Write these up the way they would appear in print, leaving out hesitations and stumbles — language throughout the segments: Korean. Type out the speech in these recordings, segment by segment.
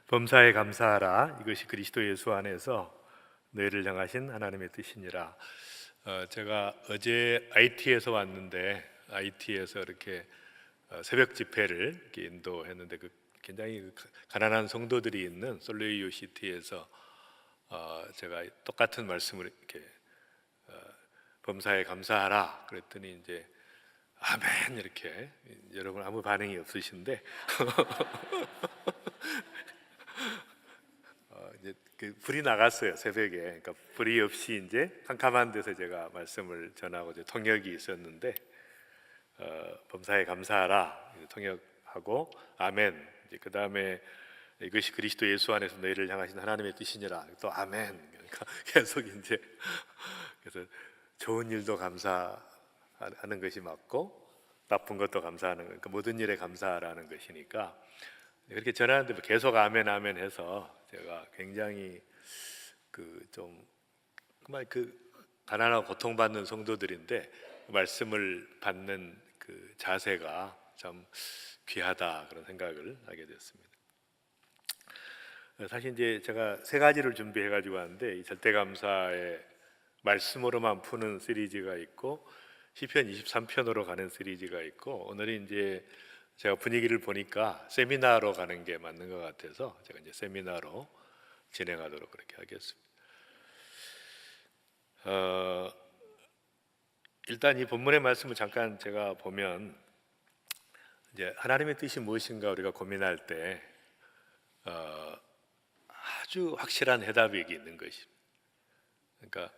범사에 감사하라. 이것이 그리스도 예수 안에서 너희를 향하신 하나님의 뜻이니라. 제가 어제 IT에서 왔는데 IT에서 이렇게 새벽 집회를 이렇게 인도했는데 굉장히 가난한 성도들이 있는 솔레이오 시티에서 제가 똑같은 말씀을 이렇게 범사에 감사하라 그랬더니 이제 아멘 이렇게, 여러분 아무 반응이 없으신데 이제 불이 나갔어요 새벽에. 그러니까 불이 없이 이제 캄캄한 데서 제가 말씀을 전하고 이제 통역이 있었는데 범사에 감사하라 통역하고 아멘. 이제 그 다음에 이것이 그리스도 예수 안에서 너희를 향하신 하나님의 뜻이니라 또 아멘. 그러니까 계속 이제 그래서 좋은 일도 감사하는 것이 맞고 나쁜 것도 감사하는 거, 그러니까 모든 일에 감사하라는 것이니까 그렇게 전하는데 계속 아멘 아멘 해서 제가 굉장히 좀 정말 가난하고 고통받는 성도들인데 말씀을 받는 그 자세가 참 귀하다 그런 생각을 하게 됐습니다. 사실 이제 제가 세 가지를 준비해 가지고 왔는데 이 절대감사의 말씀으로만 푸는 시리즈가 있고 시편 23편으로 가는 시리즈가 있고 오늘은 이제 제가 분위기를 보니까 세미나로 가는 게 맞는 것 같아서 제가 이제 세미나로 진행하도록 그렇게 하겠습니다. 일단 이 본문의 말씀을 잠깐 제가 보면 이제 하나님의 뜻이 무엇인가 우리가 고민할 때 아주 확실한 해답이 있는 것입니다. 그러니까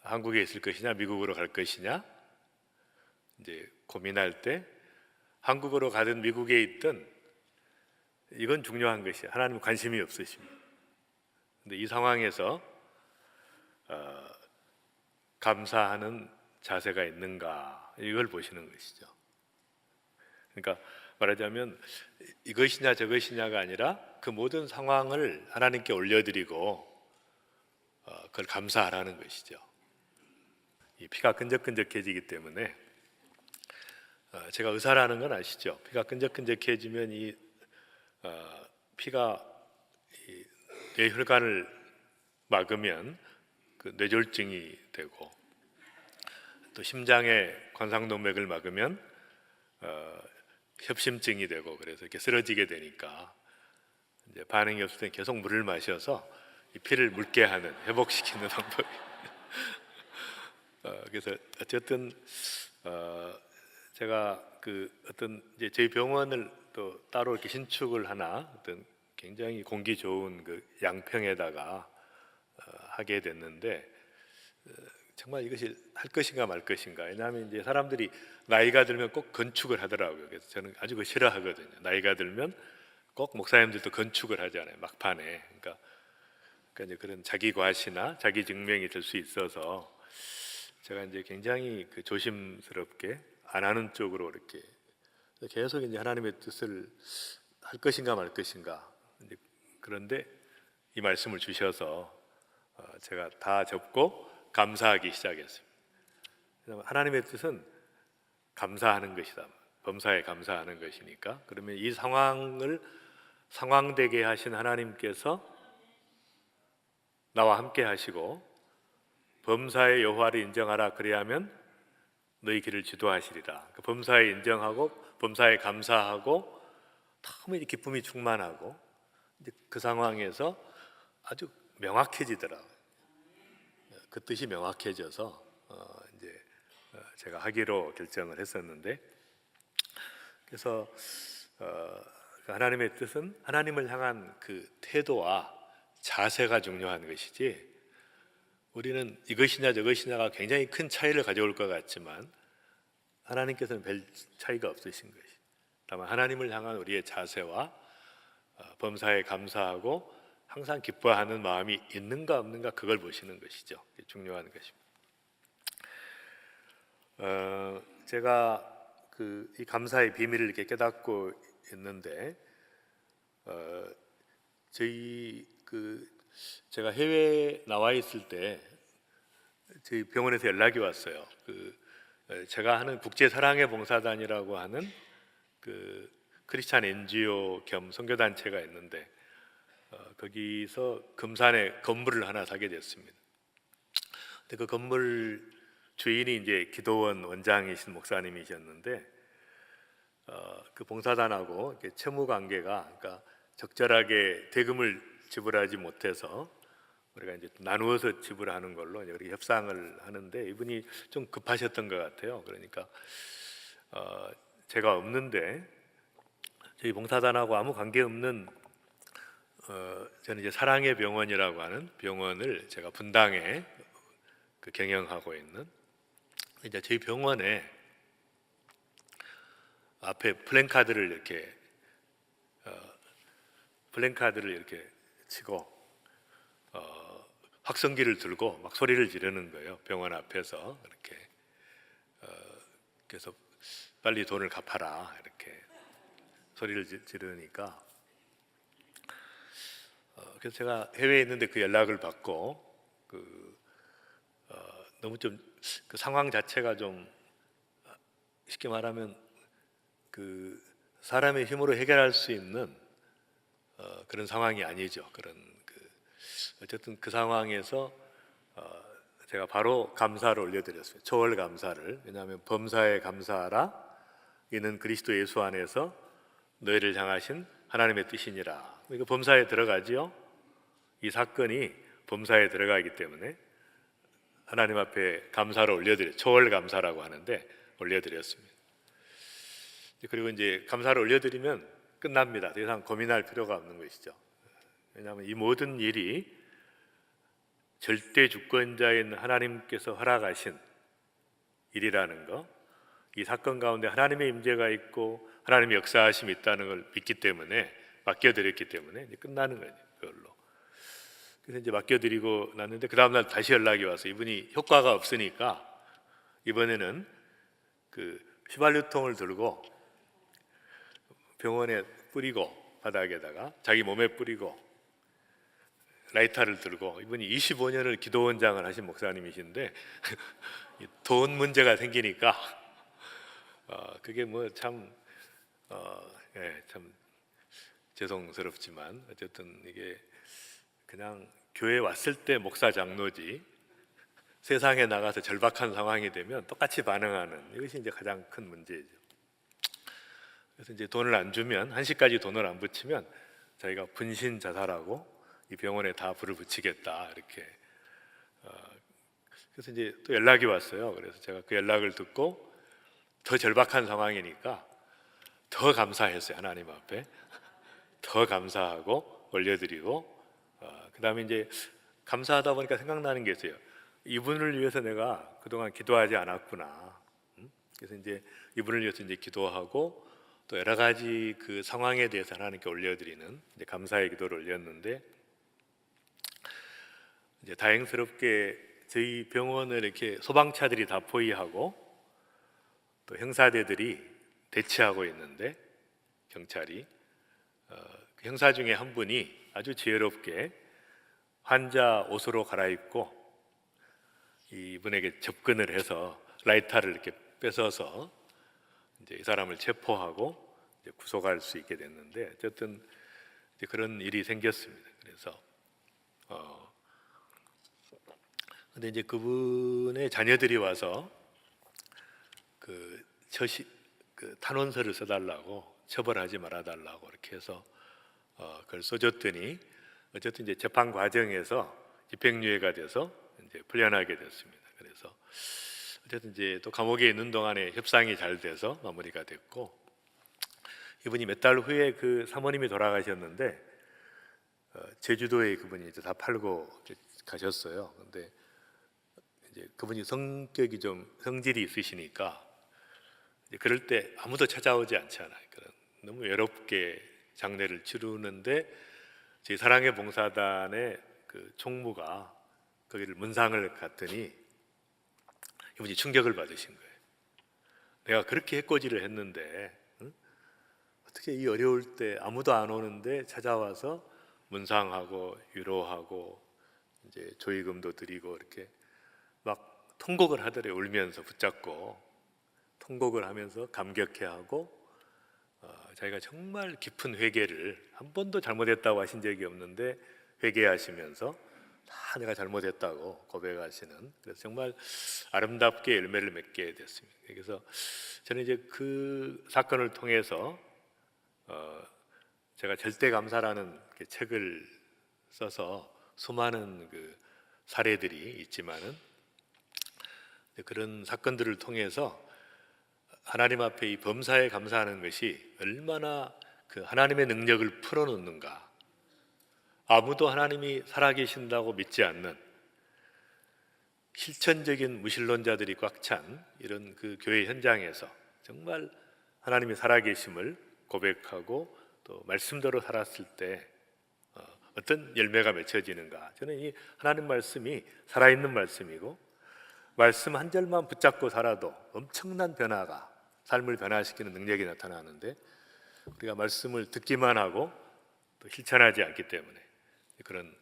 한국에 있을 것이냐 미국으로 갈 것이냐 이제 고민할 때 한국으로 가든 미국에 있든 이건 중요한 것이에요. 하나님은 관심이 없으십니다. 근데 이 상황에서 감사하는 자세가 있는가 이걸 보시는 것이죠. 그러니까 말하자면 이것이냐 저것이냐가 아니라 그 모든 상황을 하나님께 올려드리고 그걸 감사하라는 것이죠. 이 피가 끈적끈적해지기 때문에 제가 의사라는 건 아시죠? 피가 끈적끈적해지면 이 피가 뇌혈관을 막으면 그 뇌졸중이 되고 또 심장의 관상동맥을 막으면 협심증이 되고 그래서 이렇게 쓰러지게 되니까 이제 반응이 없을 때 계속 물을 마셔서 이 피를 묽게 하는 회복시키는 방법이. 그래서 어쨌든 제가 어떤 이제 저희 병원을 또 따로 이렇게 신축을 하나 어떤 굉장히 공기 좋은 양평에다가 하게 됐는데 정말 이것이 할 것인가 말 것인가. 왜냐하면 이제 사람들이 나이가 들면 꼭 건축을 하더라고요. 그래서 저는 아주 그거 싫어하거든요. 나이가 들면 꼭 목사님들도 건축을 하잖아요. 막판에. 그러니까 이제 그런 자기 과시나 자기 증명이 될 수 있어서 제가 이제 굉장히 조심스럽게 안 하는 쪽으로 이렇게 계속 이제 하나님의 뜻을 할 것인가 말 것인가. 그런데 이 말씀을 주셔서 제가 다 접고 감사하기 시작했습니다. 하나님의 뜻은 감사하는 것이다. 범사에 감사하는 것이니까. 그러면 이 상황을 상황되게 하신 하나님께서 나와 함께 하시고 범사의 여호와를 인정하라 그리하면 너희 길을 지도하시리라. 범사에 인정하고 범사에 감사하고 너무 기쁨이 충만하고 이제 그 상황에서 아주 명확해지더라고요. 그 뜻이 명확해져서 이제 제가 하기로 결정을 했었는데 그래서 하나님의 뜻은 하나님을 향한 그 태도와 자세가 중요한 것이지 우리는 이것이냐 저것이냐가 굉장히 큰 차이를 가져올 것 같지만 하나님께서는 별 차이가 없으신 것이. 다만 하나님을 향한 우리의 자세와 범사에 감사하고 항상 기뻐하는 마음이 있는가 없는가 그걸 보시는 것이죠. 중요한 것입니다. 제가 이 감사의 비밀을 이렇게 깨닫고 있는데 제가 해외에 나와 있을 때 저희 병원에서 연락이 왔어요. 제가 하는 국제 사랑의 봉사단이라고 하는 크리스찬 NGO 겸 선교 단체가 있는데 거기서 금산에 건물을 하나 사게 됐습니다. 근데 그 건물 주인이 이제 기도원 원장이신 목사님이셨는데 그 봉사단하고 이렇게 채무 관계가 그러니까 적절하게 대금을 지불하지 못해서 우리가 이제 나누어서 지불하는 걸로 이제 그렇게 협상을 하는데 이분이 좀 급하셨던 것 같아요. 그러니까 제가 없는데 저희 봉사단하고 아무 관계 없는 저는 이제 사랑의 병원이라고 하는 병원을 제가 분당에 그 경영하고 있는 이제 저희 병원에 앞에 플랜카드를 이렇게 치고 확성기를 들고 막 소리를 지르는 거예요. 병원 앞에서 이렇게 그래서 빨리 돈을 갚아라 이렇게 소리를 지르니까 그래서 제가 해외에 있는데 그 연락을 받고 너무 좀 그 상황 자체가 좀 쉽게 말하면 그 사람의 힘으로 해결할 수 있는 그런 상황이 아니죠. 어쨌든 그 상황에서 제가 바로 감사를 올려드렸어요. 초월 감사를. 왜냐하면 범사에 감사하라. 이는 그리스도 예수 안에서 너희를 향하신 하나님의 뜻이니라. 이거 범사에 들어가지요. 이 사건이 범사에 들어가기 때문에 하나님 앞에 감사를 올려드려 초월 감사라고 하는데 올려드렸습니다. 그리고 이제 감사를 올려드리면 끝납니다. 더 이상 고민할 필요가 없는 것이죠. 왜냐하면 이 모든 일이 절대 주권자인 하나님께서 허락하신 일이라는 거, 이 사건 가운데 하나님의 임재가 있고 하나님의 역사하심이 있다는 걸 믿기 때문에 맡겨드렸기 때문에 이제 끝나는 거죠. 그걸로. 그래서 이제 맡겨드리고 났는데 그 다음날 다시 연락이 와서 이분이 효과가 없으니까 이번에는 그 휘발유통을 들고 병원에 뿌리고 바닥에다가 자기 몸에 뿌리고 라이터를 들고 이분이 25년을 기도원장을 하신 목사님이신데 돈 문제가 생기니까 그게 뭐 참 참 죄송스럽지만 어쨌든 이게 그냥 교회 왔을 때 목사 장로지 세상에 나가서 절박한 상황이 되면 똑같이 반응하는 이것이 이제 가장 큰 문제죠. 그래서 이제 돈을 안 주면 한시까지 돈을 안 붙이면 자기가 분신 자살하고 이 병원에 다 불을 붙이겠다 이렇게. 그래서 이제 또 연락이 왔어요. 그래서 제가 그 연락을 듣고 더 절박한 상황이니까 더 감사했어요. 하나님 앞에 더 감사하고 올려드리고 그 다음에 이제 감사하다 보니까 생각나는 게 있어요. 이분을 위해서 내가 그동안 기도하지 않았구나. 그래서 이제 이분을 위해서 이제 기도하고 또 여러 가지 그 상황에 대해서 하나님께 올려드리는 이제 감사의 기도를 올렸는데 이제 다행스럽게 저희 병원을 이렇게 소방차들이 다 포위하고 또 형사대들이 대치하고 있는데 경찰이 그 형사 중에 한 분이 아주 지혜롭게 환자 옷으로 갈아입고 이분에게 접근을 해서 라이터를 이렇게 뺏어서 이제 이 사람을 체포하고 이제 구속할 수 있게 됐는데 어쨌든 이제 그런 일이 생겼습니다. 그래서 근데 이제 그분의 자녀들이 와서 그 탄원서를 써달라고 처벌하지 말아달라고 이렇게 해서 그걸 써줬더니 어쨌든 이제 재판 과정에서 집행유예가 돼서 이제 풀려나게 됐습니다. 그래서 어쨌든 이제 또 감옥에 있는 동안에 협상이 잘 돼서 마무리가 됐고 이분이 몇 달 후에 그 사모님이 돌아가셨는데 제주도에 그분이 이제 다 팔고 가셨어요. 근데 이제 그분이 성격이 좀 성질이 있으시니까 이제 그럴 때 아무도 찾아오지 않잖아요. 너무 외롭게 장례를 치르는데 저희 사랑의 봉사단의 그 총무가 거기를 문상을 갔더니 이분이 충격을 받으신 거예요. 내가 그렇게 해코지를 했는데 어떻게 이 어려울 때 아무도 안 오는데 찾아와서 문상하고 위로하고 이제 조의금도 드리고 이렇게 막 통곡을 하더래요. 울면서 붙잡고 통곡을 하면서 감격해하고 자기가 정말 깊은 회개를, 한 번도 잘못했다고 하신 적이 없는데 회개하시면서 다 내가 잘못했다고 고백하시는, 그래서 정말 아름답게 열매를 맺게 됐습니다. 그래서 저는 이제 그 사건을 통해서 제가 절대감사라는 책을 써서 수많은 그 사례들이 있지만은 그런 사건들을 통해서 하나님 앞에 이 범사에 감사하는 것이 얼마나 그 하나님의 능력을 풀어놓는가. 아무도 하나님이 살아계신다고 믿지 않는 실천적인 무신론자들이 꽉 찬 이런 그 교회 현장에서 정말 하나님이 살아계심을 고백하고 또 말씀대로 살았을 때 어떤 열매가 맺혀지는가. 저는 이 하나님 말씀이 살아있는 말씀이고, 말씀 한 절만 붙잡고 살아도 엄청난 변화가, 삶을 변화시키는 능력이 나타나는데, 우리가 말씀을 듣기만 하고 또 실천하지 않기 때문에 그런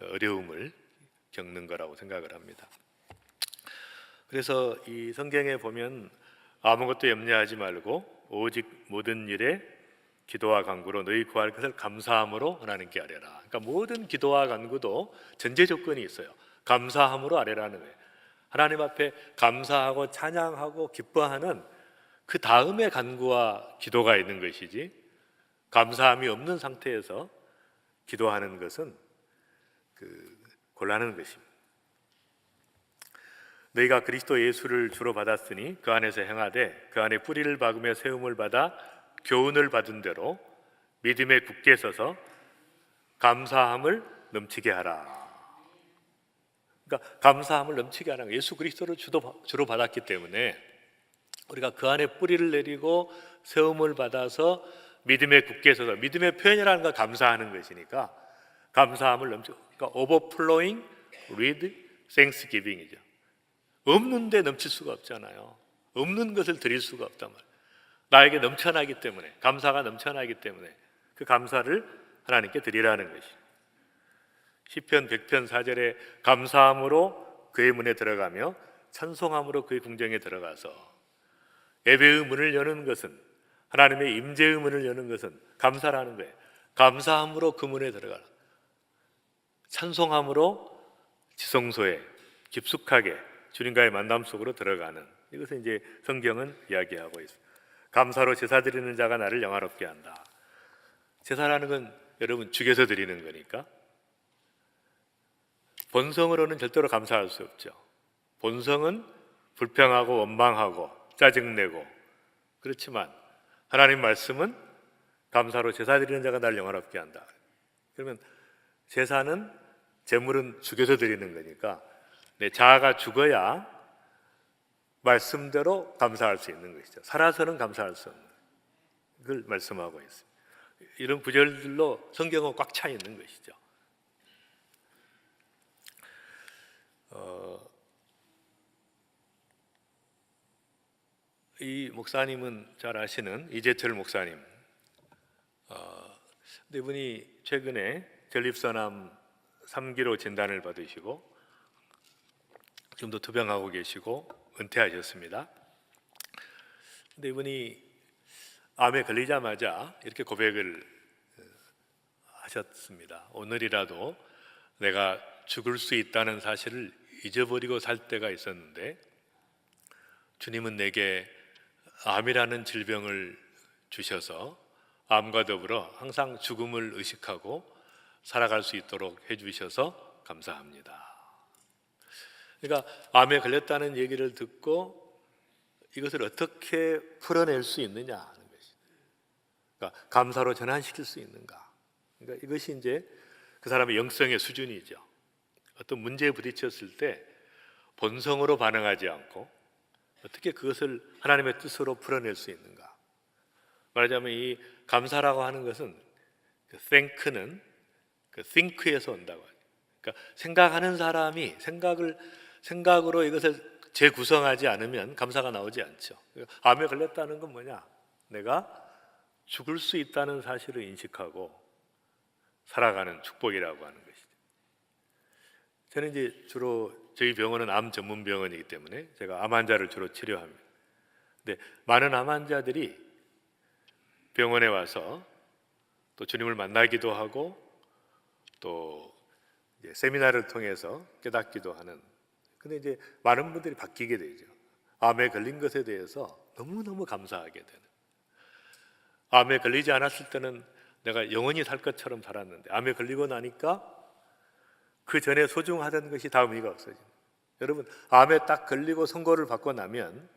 어려움을 겪는 거라고 생각을 합니다. 그래서 이 성경에 보면 아무것도 염려하지 말고 오직 모든 일에 기도와 간구로 너희 구할 것을 감사함으로 하나님께 아뢰라. 그러니까 모든 기도와 간구도 전제 조건이 있어요. 감사함으로 아뢰라는 거예요. 하나님 앞에 감사하고 찬양하고 기뻐하는 그 다음에 간구와 기도가 있는 것이지, 감사함이 없는 상태에서 기도하는 것은 곤란한 것입니다. 너희가 그리스도 예수를 주로 받았으니 그 안에서 행하되 그 안에 뿌리를 박으며 세움을 받아 교훈을 받은 대로 믿음에 굳게 서서 감사함을 넘치게 하라. 그러니까 감사함을 넘치게 하라. 예수 그리스도를 주로 받았기 때문에 우리가 그 안에 뿌리를 내리고 세움을 받아서 믿음에 굳게 서서, 믿음의 표현이라는 건 감사하는 것이니까 감사함을 넘치고, 그러니까 overflowing with thanksgiving이죠. 없는데 넘칠 수가 없잖아요. 없는 것을 드릴 수가 없단 말이에요. 나에게 넘쳐나기 때문에, 감사가 넘쳐나기 때문에 그 감사를 하나님께 드리라는 것이죠. 시편 100편 4절에 감사함으로 그의 문에 들어가며 찬송함으로 그의 궁정에 들어가서, 예배의 문을 여는 것은, 하나님의 임재의 문을 여는 것은 감사라는 거예요. 감사함으로 그 문에 들어가라. 찬송함으로 지성소에 깊숙하게 주님과의 만남 속으로 들어가는, 이것을 이제 성경은 이야기하고 있습니다. 감사로 제사 드리는 자가 나를 영화롭게 한다. 제사라는 건 여러분 죽여서 드리는 거니까 본성으로는 절대로 감사할 수 없죠. 본성은 불평하고 원망하고 짜증내고, 그렇지만 하나님 말씀은 감사로 제사 드리는 자가 나를 영화롭게 한다. 그러면 제사는, 제물은 죽여서 드리는 거니까 내 자아가 죽어야 말씀대로 감사할 수 있는 것이죠. 살아서는 감사할 수 없는, 그걸 말씀하고 있습니다. 이런 구절들로 성경은 꽉 차 있는 것이죠. 이 목사님은 잘 아시는 이재철 목사님. 근데 이분이 최근에 전립선암 3기로 진단을 받으시고 지금도 투병하고 계시고 은퇴하셨습니다. 근데 이분이 암에 걸리자마자 이렇게 고백을 하셨습니다. 오늘이라도 내가 죽을 수 있다는 사실을 잊어버리고 살 때가 있었는데 주님은 내게 암이라는 질병을 주셔서 암과 더불어 항상 죽음을 의식하고 살아갈 수 있도록 해주셔서 감사합니다. 그러니까 암에 걸렸다는 얘기를 듣고 이것을 어떻게 풀어낼 수 있느냐 하는 것이, 그러니까 감사로 전환시킬 수 있는가. 그러니까 이것이 이제 그 사람의 영성의 수준이죠. 어떤 문제에 부딪혔을 때 본성으로 반응하지 않고 어떻게 그것을 하나님의 뜻으로 풀어낼 수 있는가. 말하자면 이 감사라고 하는 것은 그 thank는 그 think에서 온다고 하죠. 그러니까 생각하는 사람이 생각으로 이것을 재구성하지 않으면 감사가 나오지 않죠. 암에 걸렸다는 건 뭐냐? 내가 죽을 수 있다는 사실을 인식하고 살아가는 축복이라고 하는 것이죠. 저는 이제 주로 저희 병원은 암 전문 병원이기 때문에 제가 암 환자를 주로 치료합니다. 근데 많은 암 환자들이 병원에 와서 또 주님을 만나기도 하고 또 이제 세미나를 통해서 깨닫기도 하는. 근데 이제 많은 분들이 바뀌게 되죠. 암에 걸린 것에 대해서 너무너무 감사하게 되는. 암에 걸리지 않았을 때는 내가 영원히 살 것처럼 살았는데 암에 걸리고 나니까 그 전에 소중하던 것이 다 의미가 없어집니다. 여러분, 암에 딱 걸리고 선고를 받고 나면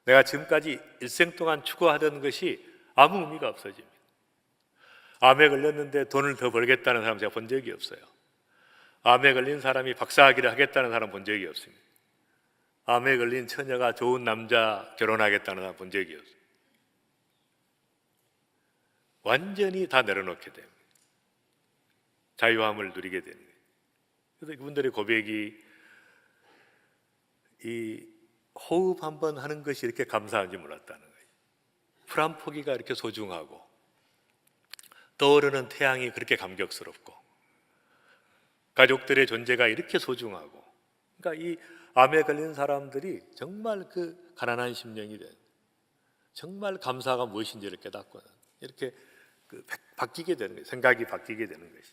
내가 지금까지 일생 동안 추구하던 것이 아무 의미가 없어집니다. 암에 걸렸는데 돈을 더 벌겠다는 사람 제가 본 적이 없어요. 암에 걸린 사람이 박사학위를 하겠다는 사람 본 적이 없습니다. 암에 걸린 처녀가 좋은 남자 결혼하겠다는 사람 본 적이 없어요. 완전히 다 내려놓게 됩니다. 자유함을 누리게 되는 거예요. 그래서 그분들의 고백이 이 호흡 한번 하는 것이 이렇게 감사한지 몰랐다는 거예요. 풀 한 포기가 이렇게 소중하고 떠오르는 태양이 그렇게 감격스럽고 가족들의 존재가 이렇게 소중하고, 그러니까 이 암에 걸린 사람들이 정말 그 가난한 심령이 된, 정말 감사가 무엇인지를 깨닫고 이렇게 바뀌게 되는 거예요. 생각이 바뀌게 되는 것이.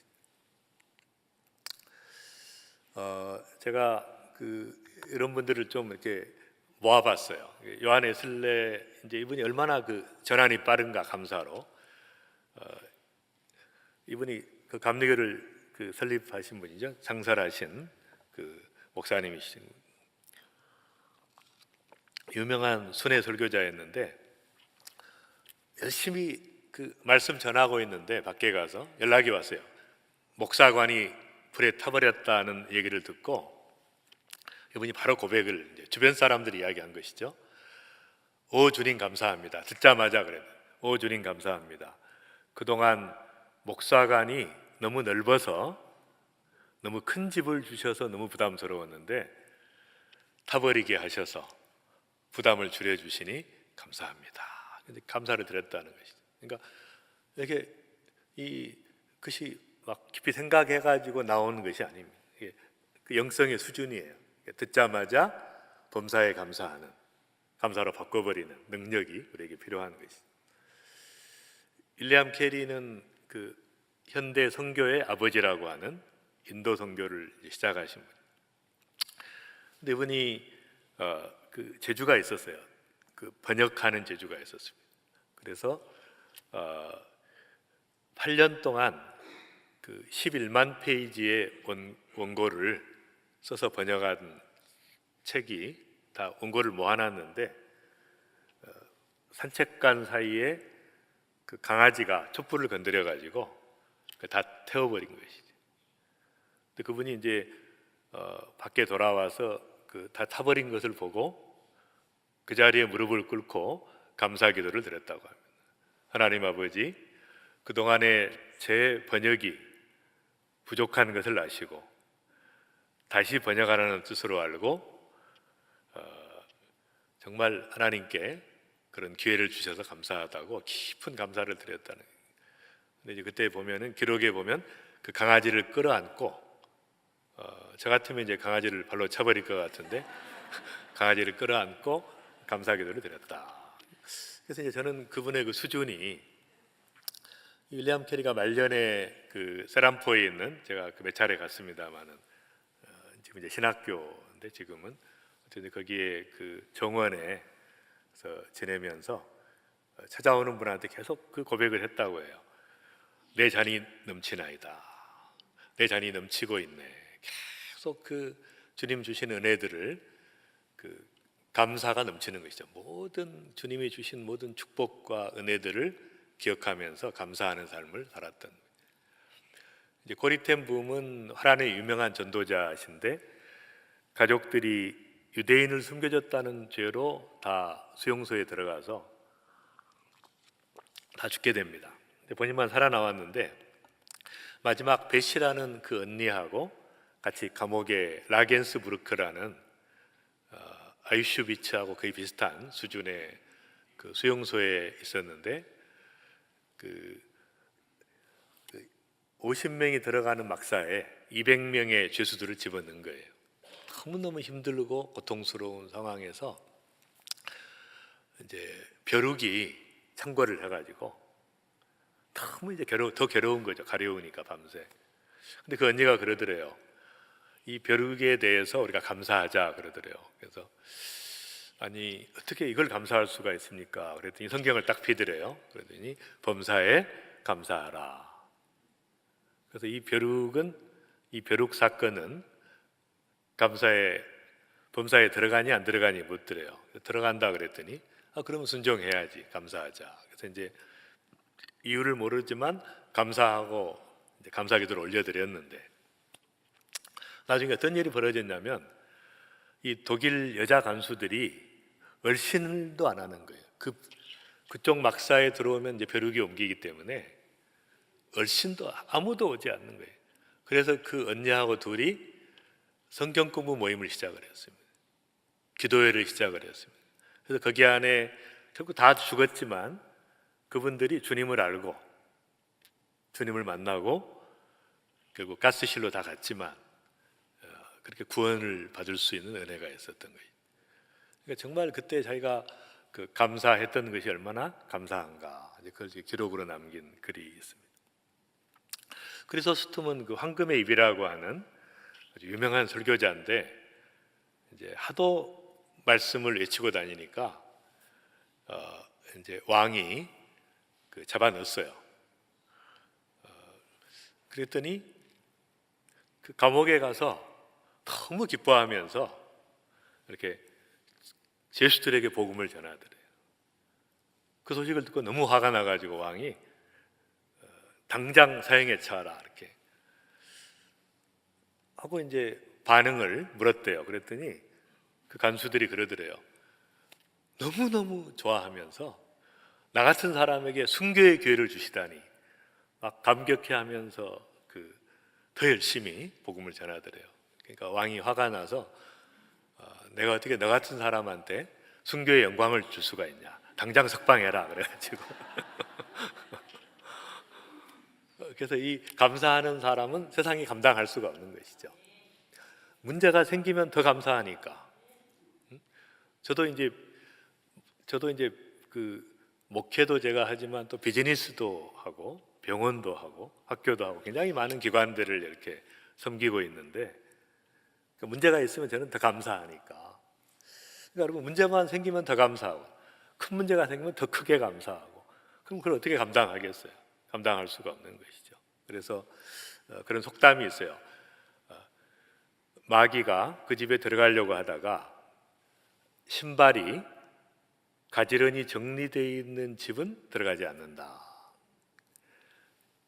제가 이런 분들을 좀 이렇게 모아봤어요. 요한 웨슬레, 이제 이분이 얼마나 전환이 빠른가 감사로. 이분이 감리교를 설립하신 분이죠. 창설하신 목사님이신 유명한 순회 설교자였는데, 열심히 말씀 전하고 있는데 밖에 가서 연락이 왔어요. 목사관이 불에 타버렸다는 얘기를 듣고 이분이 바로 고백을 이제 주변 사람들이 이야기한 것이죠. 오 주님 감사합니다. 듣자마자 그래요. 오 주님 감사합니다. 그동안 목사관이 너무 넓어서 너무 큰 집을 주셔서 너무 부담스러웠는데 타버리게 하셔서 부담을 줄여주시니 감사합니다. 감사를 드렸다는 것이죠. 그러니까 이렇게 그것이 막 깊이 생각해가지고 나오는 것이 아닙니다. 이게 그 영성의 수준이에요. 듣자마자 범사에 감사하는, 감사로 바꿔버리는 능력이 우리에게 필요한 것이죠. 윌리엄 캐리는 현대 선교의 아버지라고 하는 인도 선교를 시작하신 분. 근데 이분이 재주가 있었어요. 번역하는 재주가 있었습니다. 그래서 8년 동안 11만 페이지의 원고를 써서 번역한 책이 다 원고를 모아놨는데 산책간 사이에 강아지가 촛불을 건드려 가지고 다 태워버린 것이죠. 근데 그분이 이제 밖에 돌아와서 다 타버린 것을 보고 그 자리에 무릎을 꿇고 감사 기도를 드렸다고 합니다. 하나님 아버지, 그동안에 제 번역이 부족한 것을 아시고 다시 번역하라는 뜻으로 알고 정말 하나님께 그런 기회를 주셔서 감사하다고 깊은 감사를 드렸다는 거예요. 근데 이제 그때 보면은 기록에 보면 그 강아지를 끌어안고 저 같으면 이제 강아지를 발로 차버릴 것 같은데 강아지를 끌어안고 감사기도를 드렸다. 그래서 이제 저는 그분의 수준이 윌리엄 캐리가 말년에 세람포에 있는, 제가 몇 차례 갔습니다만은 지금 이제 신학교인데 지금은 어쨌든 거기에 정원에서 지내면서 찾아오는 분한테 계속 고백을 했다고 해요. 내 잔이 넘치나이다. 내 잔이 넘치고 있네. 계속 주님 주신 은혜들을 감사가 넘치는 것이죠. 모든 주님이 주신 모든 축복과 은혜들을 기억하면서 감사하는 삶을 살았던. 이제 고리텐 붐은 화란의 유명한 전도자신데 가족들이 유대인을 숨겨줬다는 죄로 다 수용소에 들어가서 다 죽게 됩니다. 본인만 살아나왔는데 마지막 베시라는 언니하고 같이 감옥에 라겐스부르크라는 아이슈비츠하고 거의 비슷한 수준의 수용소에 있었는데 50명이 들어가는 막사에 200명의 죄수들을 집어넣은 거예요. 너무너무 힘들고 고통스러운 상황에서 이제 벼룩이 창궐을 해가지고 너무 이제 더 괴로운 거죠. 가려우니까 밤새. 근데 그 언니가 그러더래요. 이 벼룩에 대해서 우리가 감사하자 그러더래요. 그래서 아니 어떻게 이걸 감사할 수가 있습니까? 그랬더니 성경을 딱 피드래요. 그랬더니 범사에 감사하라. 그래서 이 벼룩 사건은 범사에 들어가니 안 들어가니 묻더래요. 들어간다 그랬더니 그러면 순종해야지, 감사하자. 그래서 이제 이유를 모르지만 감사하고 이제 감사기도를 올려드렸는데, 나중에 어떤 일이 벌어졌냐면 이 독일 여자 간수들이 얼씬도 안 하는 거예요. 그쪽 막사에 들어오면 이제 벼룩이 옮기기 때문에 얼씬도 아무도 오지 않는 거예요. 그래서 그 언니하고 둘이 성경 공부 모임을 시작을 했습니다. 기도회를 시작을 했습니다. 그래서 거기 안에 결국 다 죽었지만 그분들이 주님을 알고 주님을 만나고 결국 가스실로 다 갔지만 그렇게 구원을 받을 수 있는 은혜가 있었던 거예요. 그러니까 정말 그때 자기가 그 감사했던 것이 얼마나 감사한가, 그걸 기록으로 남긴 글이 있습니다. 크리소스톰은 그 황금의 입이라고 하는 아주 유명한 설교자인데, 이제 하도 말씀을 외치고 다니니까 이제 왕이 잡아 넣었어요. 그랬더니 그 감옥에 가서 너무 기뻐하면서 이렇게 제수들에게 복음을 전하더래요. 그 소식을 듣고 너무 화가 나가지고 왕이 당장 사형에 처하라 이렇게 하고 이제 반응을 물었대요. 그랬더니 그 간수들이 그러더래요. 너무너무 좋아하면서 나 같은 사람에게 순교의 기회를 주시다니 막 감격해하면서 더 열심히 복음을 전하더래요. 그러니까 왕이 화가 나서 내가 어떻게 너 같은 사람한테 순교의 영광을 줄 수가 있냐, 당장 석방해라 그래가지고 그래서 이 감사하는 사람은 세상이 감당할 수가 없는 것이죠. 문제가 생기면 더 감사하니까. 저도 이제 그 목회도 제가 하지만 또 비즈니스도 하고 병원도 하고 학교도 하고 굉장히 많은 기관들을 이렇게 섬기고 있는데, 문제가 있으면 저는 더 감사하니까. 그러니까 여러분, 문제만 생기면 더 감사하고 큰 문제가 생기면 더 크게 감사하고, 그럼 그걸 어떻게 감당하겠어요? 감당할 수가 없는 것이죠. 그래서 그런 속담이 있어요. 마귀가 그 집에 들어가려고 하다가 신발이 가지런히 정리되어 있는 집은 들어가지 않는다.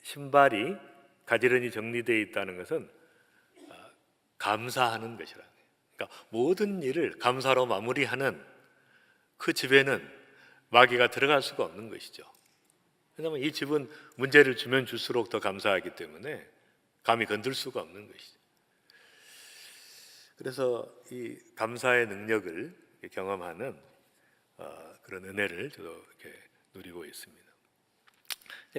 신발이 가지런히 정리되어 있다는 것은 감사하는 것이라는 거예요. 그러니까 모든 일을 감사로 마무리하는 그 집에는 마귀가 들어갈 수가 없는 것이죠. 왜냐하면 이 집은 문제를 주면 줄수록 더 감사하기 때문에 감히 건들 수가 없는 것이죠. 그래서 이 감사의 능력을 경험하는 그런 은혜를 저도 이렇게 누리고 있습니다.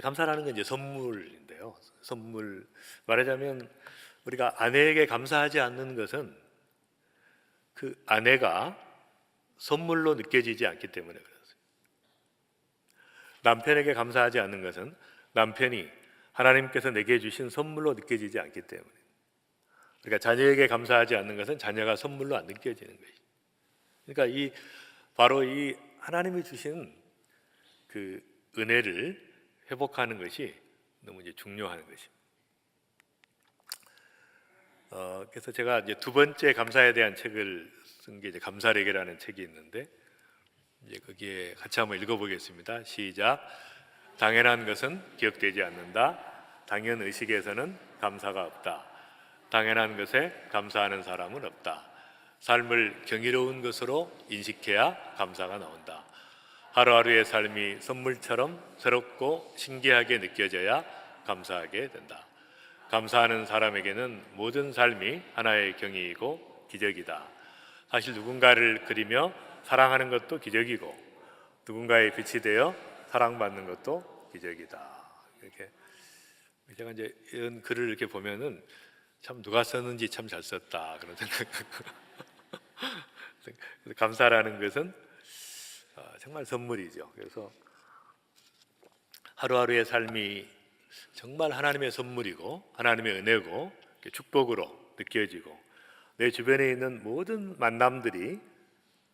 감사라는 건 이제 선물인데요. 선물, 말하자면 우리가 아내에게 감사하지 않는 것은 그 아내가 선물로 느껴지지 않기 때문에 그렇습니다. 남편에게 감사하지 않는 것은 남편이 하나님께서 내게 주신 선물로 느껴지지 않기 때문에, 그러니까 자녀에게 감사하지 않는 것은 자녀가 선물로 안 느껴지는 것이죠. 그러니까 바로 이 하나님이 주신 그 은혜를 회복하는 것이 너무 이제 중요한 것입니다. 그래서 제가 이제 두 번째 감사에 대한 책을 쓴 게 이제 감사레게라는 책이 있는데, 이제 거기에 같이 한번 읽어보겠습니다. 시작. 당연한 것은 기억되지 않는다. 당연 의식에서는 감사가 없다. 당연한 것에 감사하는 사람은 없다. 삶을 경이로운 것으로 인식해야 감사가 나온다. 하루하루의 삶이 선물처럼 새롭고 신기하게 느껴져야 감사하게 된다. 감사하는 사람에게는 모든 삶이 하나의 경이이고 기적이다. 사실 누군가를 그리며 사랑하는 것도 기적이고 누군가의 빛이 되어 사랑받는 것도 기적이다. 이렇게 제가 이제 이런 글을 이렇게 보면은 참 누가 썼는지 참 잘 썼다 그런 생각. 감사라는 것은 정말 선물이죠. 그래서 하루하루의 삶이 정말 하나님의 선물이고 하나님의 은혜고 축복으로 느껴지고 내 주변에 있는 모든 만남들이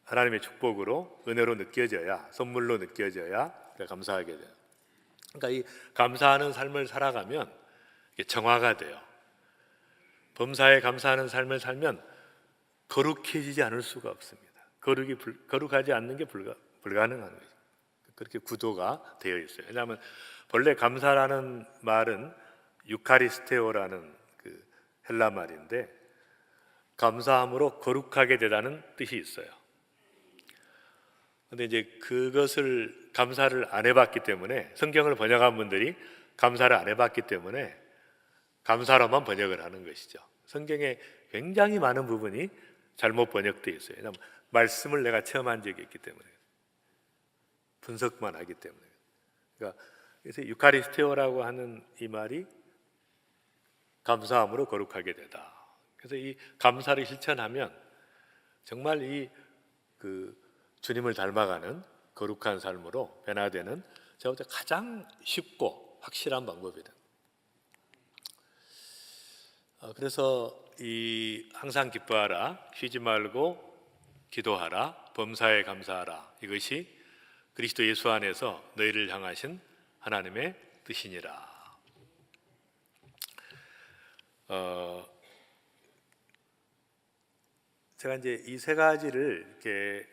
하나님의 축복으로 은혜로 느껴져야, 선물로 느껴져야 감사하게 돼요. 그러니까 이 감사하는 삶을 살아가면 정화가 돼요. 범사에 감사하는 삶을 살면 거룩해지지 않을 수가 없습니다. 거룩하지 않는 게 불가능한 거죠. 그렇게 구도가 되어 있어요. 왜냐하면 본래 감사라는 말은 유카리스테오라는 그 헬라 말인데 감사함으로 거룩하게 되다는 뜻이 있어요. 근데 이제 그것을 감사를 안 해봤기 때문에 성경을 번역한 분들이 감사를 안 해봤기 때문에 감사로만 번역을 하는 것이죠. 성경에 굉장히 많은 부분이 잘못 번역되어 있어요. 왜냐하면 말씀을 내가 체험한 적이 있기 때문에 분석만 하기 때문에. 그러니까 그래서 유카리스테오라고 하는 이 말이 감사함으로 거룩하게 되다. 그래서 이 감사를 실천하면 정말 이 주님을 닮아가는 거룩한 삶으로 변화되는 제가 볼 때 가장 쉽고 확실한 방법이다. 그래서 이 항상 기뻐하라, 쉬지 말고 기도하라, 범사에 감사하라, 이것이 그리스도 예수 안에서 너희를 향하신 하나님의 뜻이니라. 제가 이제 이 세 가지를 이렇게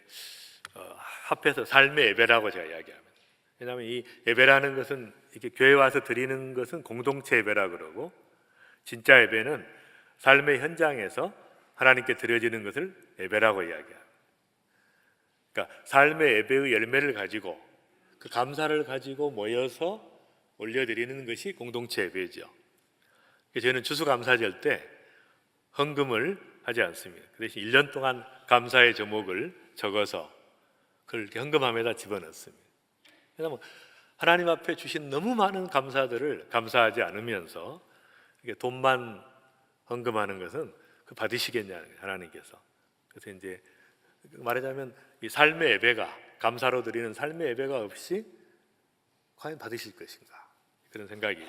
합해서 삶의 예배라고 제가 이야기합니다. 왜냐하면 이 예배라는 것은 이렇게 교회 와서 드리는 것은 공동체 예배라 그러고, 진짜 예배는 삶의 현장에서 하나님께 드려지는 것을 예배라고 이야기합니다. 그러니까 삶의 예배의 열매를 가지고 그 감사를 가지고 모여서 올려드리는 것이 공동체 예배죠. 저희는 추수감사절 때 헌금을 하지 않습니다. 그 대신 1년 동안 감사의 제목을 적어서 그걸 이렇게 헌금함에다 집어넣습니다. 왜냐하면 하나님 앞에 주신 너무 많은 감사들을 감사하지 않으면서 이게 돈만 헌금하는 것은 그 받으시겠냐는 하나님께서. 그래서 이제 말하자면 이 삶의 예배가, 감사로 드리는 삶의 예배가 없이 과연 받으실 것인가, 그런 생각이.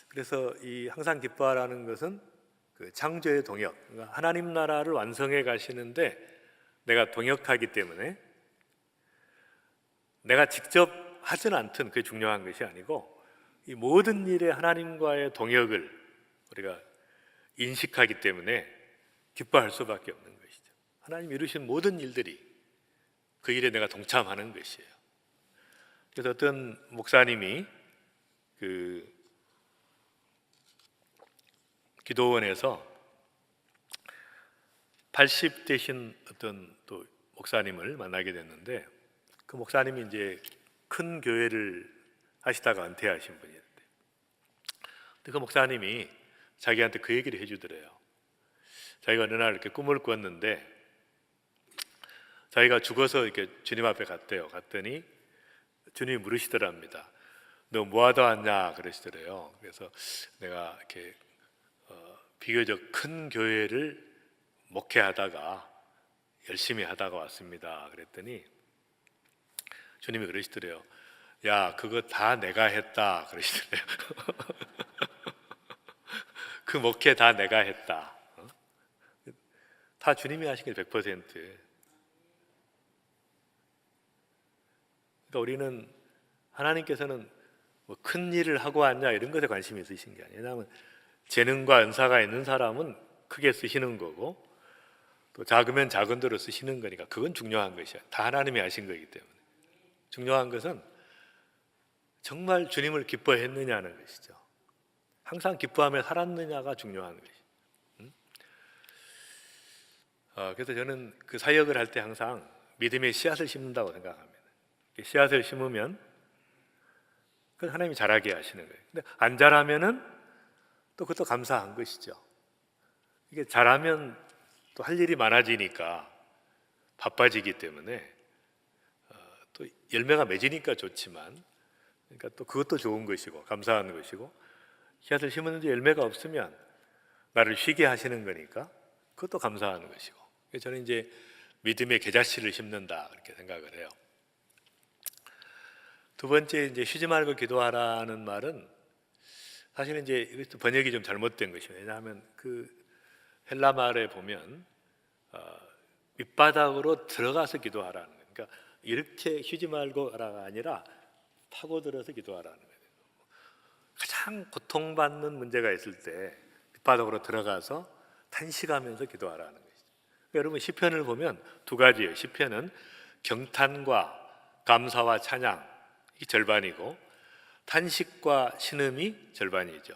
그래서 이 항상 기뻐하라는 것은 그 창조의 동역, 그러니까 하나님 나라를 완성해 가시는데 내가 동역하기 때문에 내가 직접 하진 않든 그게 중요한 것이 아니고, 이 모든 일에 하나님과의 동역을 우리가 인식하기 때문에 기뻐할 수밖에 없는 것이죠. 하나님 이루신 모든 일들이 그 일에 내가 동참하는 것이에요. 그래서 어떤 목사님이 그 기도원에서 80대신 어떤 또 목사님을 만나게 됐는데, 그 목사님이 이제 큰 교회를 하시다가 은퇴하신 분이었는데, 그 목사님이 자기한테 그 얘기를 해주더래요. 자기가 어느 날 이렇게 꿈을 꿨는데 자기가 죽어서 이렇게 주님 앞에 갔대요. 갔더니 주님이 물으시더랍니다. 너 뭐하다 왔냐 그러시더래요. 그래서 내가 이렇게 비교적 큰 교회를 목회하다가 열심히 하다가 왔습니다. 그랬더니 주님이 그러시더래요. 야, 그거 다 내가 했다 그러시더래요. 그 목회 다 내가 했다. 다 주님이 하신 게 100%. 그러니까 우리는 하나님께서는 뭐 큰 일을 하고 왔냐 이런 것에 관심이 있으신 게 아니에요. 왜냐하면 재능과 은사가 있는 사람은 크게 쓰시는 거고, 또 작으면 작은 대로 쓰시는 거니까 그건 중요한 것이야. 다 하나님이 하신 거기 때문에. 중요한 것은 정말 주님을 기뻐했느냐는 것이죠. 항상 기뻐하며 살았느냐가 중요한 것이죠. 그래서 저는 그 사역을 할 때 항상 믿음의 씨앗을 심는다고 생각합니다. 씨앗을 심으면 그건 하나님이 자라게 하시는 거예요. 근데 안 자라면은 또 그것도 감사한 것이죠. 이게 자라면 또 할 일이 많아지니까 바빠지기 때문에 또 열매가 맺으니까 좋지만, 그러니까 또 그것도 좋은 것이고 감사한 것이고, 씨앗을 심었는데 열매가 없으면 나를 쉬게 하시는 거니까 그것도 감사한 것이고. 그래서 저는 이제 믿음의 겨자씨를 심는다 그렇게 생각을 해요. 두 번째 이제 쉬지 말고 기도하라는 말은 사실은 이제 이것도 번역이 좀 잘못된 것이에요. 왜냐하면 그 헬라 말에 보면 밑바닥으로 들어가서 기도하라는 거예요. 그러니까 이렇게 쉬지 말고 하라가 아니라 파고들어서 기도하라는 거예요. 가장 고통받는 문제가 있을 때 밑바닥으로 들어가서 탄식하면서 기도하라는 것이죠. 그러니까 여러분 시편을 보면 두 가지예요. 시편은 경탄과 감사와 찬양 이 절반이고 탄식과 신음이 절반이죠.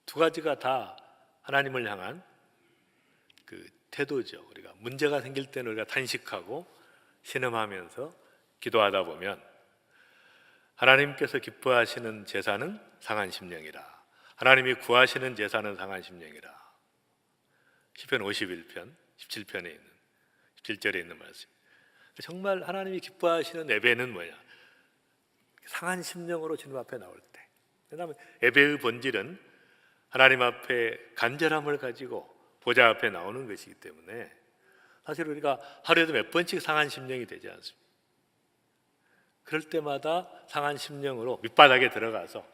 두 가지가 다 하나님을 향한 그 태도죠. 우리가 문제가 생길 때는 우리가 탄식하고 신음하면서 기도하다 보면 하나님께서 기뻐하시는 제사는 상한 심령이라. 하나님이 구하시는 제사는 상한 심령이라. 시편 51편 17편에 있는 17절에 있는 말씀. 정말 하나님이 기뻐하시는 예배는 뭐냐? 상한 심령으로 주님 앞에 나올 때. 왜냐하면 예배의 본질은 하나님 앞에 간절함을 가지고 보좌 앞에 나오는 것이기 때문에 사실 우리가 하루에도 몇 번씩 상한 심령이 되지 않습니까? 그럴 때마다 상한 심령으로 밑바닥에 들어가서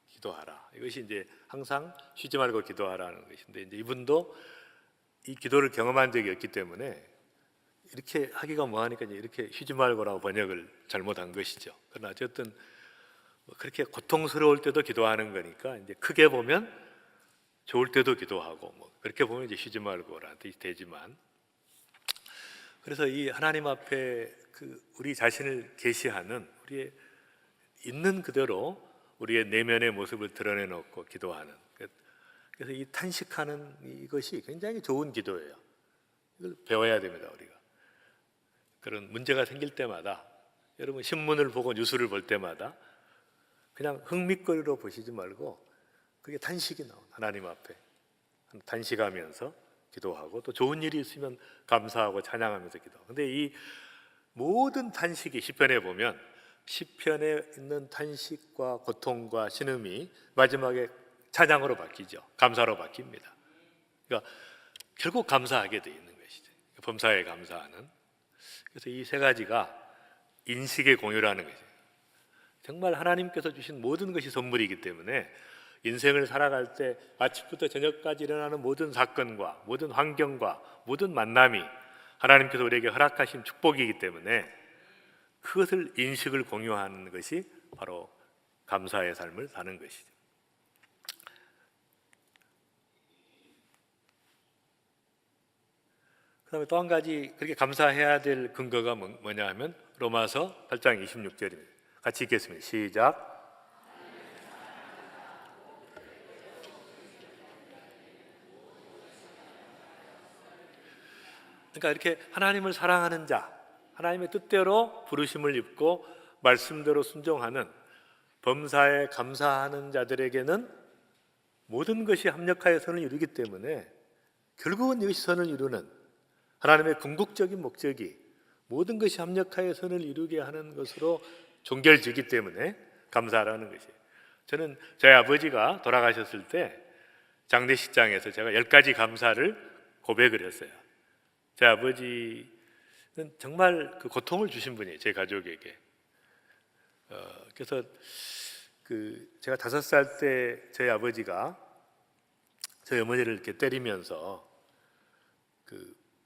기도하라. 이것이 이제 항상 쉬지 말고 기도하라는 것인데 이제 이분도 이 기도를 경험한 적이 없기 때문에 이렇게 하기가 뭐하니까 이렇게 쉬지 말고라고 번역을 잘못한 것이죠. 그러나 어쨌든 그렇게 고통스러울 때도 기도하는 거니까 이제 크게 보면 좋을 때도 기도하고 뭐 그렇게 보면 이제 쉬지 말고라는 뜻이 되지만 그래서 이 하나님 앞에 그 우리 자신을 계시하는 우리의 있는 그대로 우리의 내면의 모습을 드러내놓고 기도하는 그래서 이 탄식하는 이것이 굉장히 좋은 기도예요. 이걸 배워야 됩니다. 우리가 그런 문제가 생길 때마다 여러분 신문을 보고 뉴스를 볼 때마다 그냥 흥미거리로 보시지 말고 그게 탄식이 나온 하나님 앞에 탄식하면서 기도하고 또 좋은 일이 있으면 감사하고 찬양하면서 기도하고 근데 이 모든 탄식이 시편에 보면 시편에 있는 탄식과 고통과 신음이 마지막에 찬양으로 바뀌죠. 감사로 바뀝니다. 그러니까 결국 감사하게 돼 있는 것이죠. 범사에 감사하는. 그래서 이 세 가지가 인식의 공유라는 것이죠. 정말 하나님께서 주신 모든 것이 선물이기 때문에 인생을 살아갈 때 아침부터 저녁까지 일어나는 모든 사건과 모든 환경과 모든 만남이 하나님께서 우리에게 허락하신 축복이기 때문에 그것을 인식을 공유하는 것이 바로 감사의 삶을 사는 것이죠. 그 다음에 또 한 가지 그렇게 감사해야 될 근거가 뭐냐 하면 로마서 8장 26절입니다. 같이 읽겠습니다. 시작. 그러니까 이렇게 하나님을 사랑하는 자, 하나님의 뜻대로 부르심을 입고 말씀대로 순종하는 범사에 감사하는 자들에게는 모든 것이 합력하여 선을 이루기 때문에 결국은 이것이 선을 이루는 하나님의 궁극적인 목적이 모든 것이 합력하여 선을 이루게 하는 것으로 종결되기 때문에 감사하라는 것이에요. 저는 저희 아버지가 돌아가셨을 때 장례식장에서 제가 10가지 감사를 고백을 했어요. 제 아버지는 정말 그 고통을 주신 분이에요. 제 가족에게. 그래서 제가 5살 때 저희 아버지가 저희 어머니를 이렇게 때리면서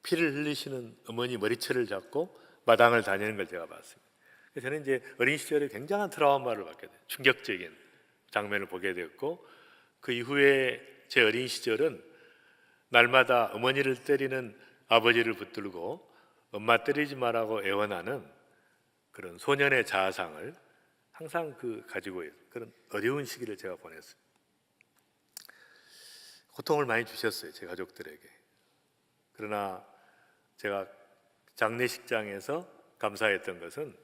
피를 흘리시는 어머니 머리채를 잡고 마당을 다니는 걸 제가 봤습니다. 저는 이제 어린 시절에 굉장한 트라우마를 받게 돼요. 충격적인 장면을 보게 되었고 그 이후에 제 어린 시절은 날마다 어머니를 때리는 아버지를 붙들고 엄마 때리지 말라고 애원하는 그런 소년의 자아상을 항상 가지고 그런 어려운 시기를 제가 보냈어요. 고통을 많이 주셨어요, 제 가족들에게. 그러나 제가 장례식장에서 감사했던 것은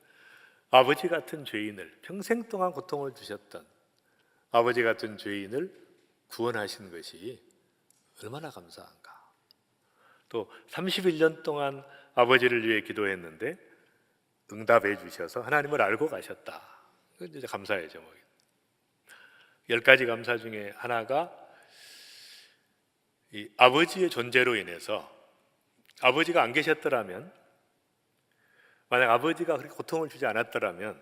아버지 같은 죄인을 평생 동안 고통을 주셨던 아버지 같은 죄인을 구원하신 것이 얼마나 감사한가. 또 31년 동안 아버지를 위해 기도했는데 응답해 주셔서 하나님을 알고 가셨다. 그건 이제 감사의 제목이에요. 10가지 감사 중에 하나가 이 아버지의 존재로 인해서 아버지가 안 계셨더라면 만약 아버지가 그렇게 고통을 주지 않았더라면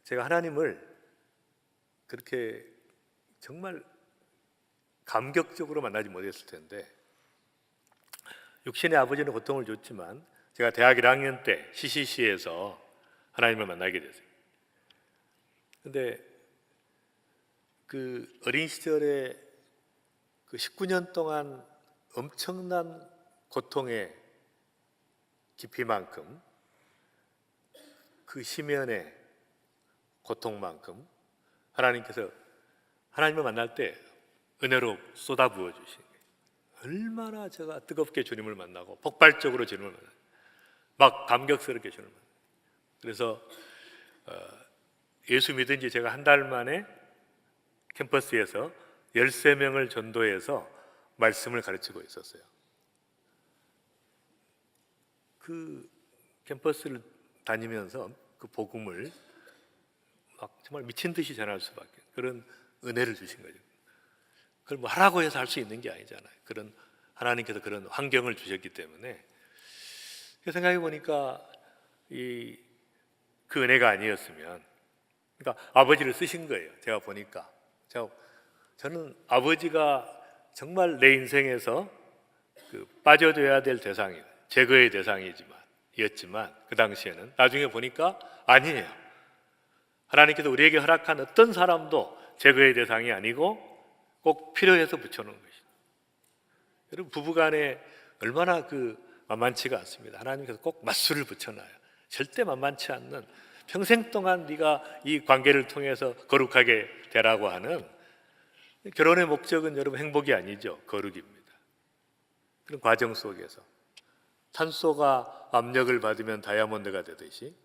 제가 하나님을 그렇게 정말 감격적으로 만나지 못했을 텐데, 육신의 아버지는 고통을 줬지만 제가 대학 1학년 때 CCC에서 하나님을 만나게 됐어요. 근데 그 어린 시절에 그 19년 동안 엄청난 고통의 깊이만큼, 그 심연의 고통만큼 하나님께서 하나님을 만날 때 은혜로 쏟아부어 주신 거예요. 얼마나 제가 뜨겁게 주님을 만나고 폭발적으로 주님을 만나고 막 감격스럽게 주님을 만나고, 그래서 예수 믿은 지 제가 한 달 만에 캠퍼스에서 13명을 전도해서 말씀을 가르치고 있었어요. 그 캠퍼스를 다니면서 그 복음을 막 정말 미친 듯이 전할 수밖에, 그런 은혜를 주신 거죠. 그걸 뭐 하라고 해서 할 수 있는 게 아니잖아요. 그런 하나님께서 그런 환경을 주셨기 때문에. 생각해 보니까 그 은혜가 아니었으면, 그러니까 아버지를 쓰신 거예요. 제가 보니까 저는 아버지가 정말 내 인생에서 그 빠져줘야 될 대상이에요. 제거의 대상이었지만 그 당시에는, 나중에 보니까 아니에요. 하나님께서 우리에게 허락한 어떤 사람도 제거의 대상이 아니고 꼭 필요해서 붙여놓은 것이죠. 여러분, 부부간에 얼마나 만만치가 않습니다. 하나님께서 꼭 맞수를 붙여놔요. 절대 만만치 않는, 평생 동안 네가 이 관계를 통해서 거룩하게 되라고 하는, 결혼의 목적은 여러분 행복이 아니죠. 거룩입니다. 그런 과정 속에서 탄소가 압력을 받으면 다이아몬드가 되듯이,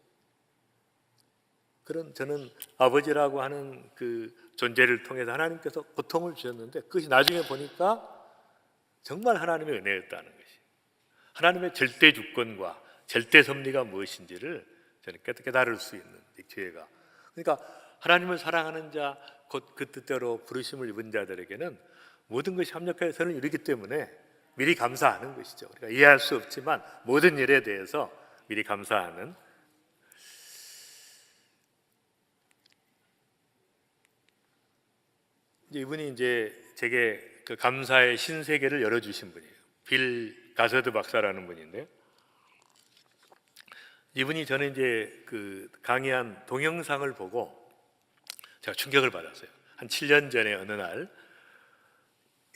그런 저는 아버지라고 하는 그 존재를 통해서 하나님께서 고통을 주셨는데, 그것이 나중에 보니까 정말 하나님의 은혜였다는 것이, 하나님의 절대 주권과 절대 섭리가 무엇인지를 저는 깨달을 수 있는 기회가. 그러니까 하나님을 사랑하는 자, 곧 그 뜻대로 부르심을 입은 자들에게는 모든 것이 합력하여 선을 이루기 때문에 미리 감사하는 것이죠. 우리가 이해할 수 없지만 모든 일에 대해서 미리 감사하는. 이분이 제게 그 감사의 신세계를 열어주신 분이에요. 빌 가서드 박사라는 분인데요. 이분이 저는 그 강의한 동영상을 보고 제가 충격을 받았어요. 한 7년 전에 어느 날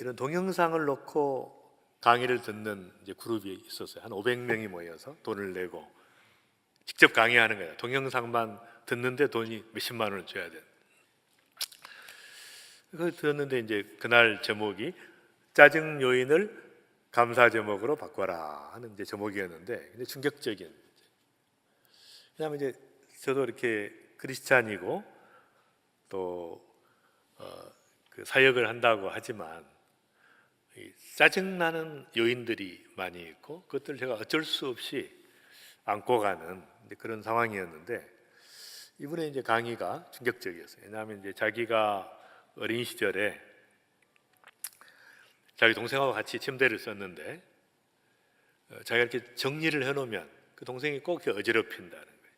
이런 동영상을 놓고 강의를 듣는 그룹이 있었어요. 한 500명이 모여서 돈을 내고 직접 강의하는 거예요. 동영상만 듣는데 돈이 몇십만 원을 줘야 돼요. 그걸 들었는데 그날 제목이 짜증 요인을 감사 제목으로 바꿔라 하는 제목이었는데, 근데 충격적인. 왜냐하면 저도 이렇게 크리스찬이고 또 그 사역을 한다고 하지만 짜증나는 요인들이 많이 있고 그것들을 제가 어쩔 수 없이 안고 가는 그런 상황이었는데, 이분의 강의가 충격적이었어요. 왜냐하면 자기가 어린 시절에 자기 동생하고 같이 침대를 썼는데 자기가 이렇게 정리를 해놓으면 그 동생이 꼭 어지럽힌다는 거예요.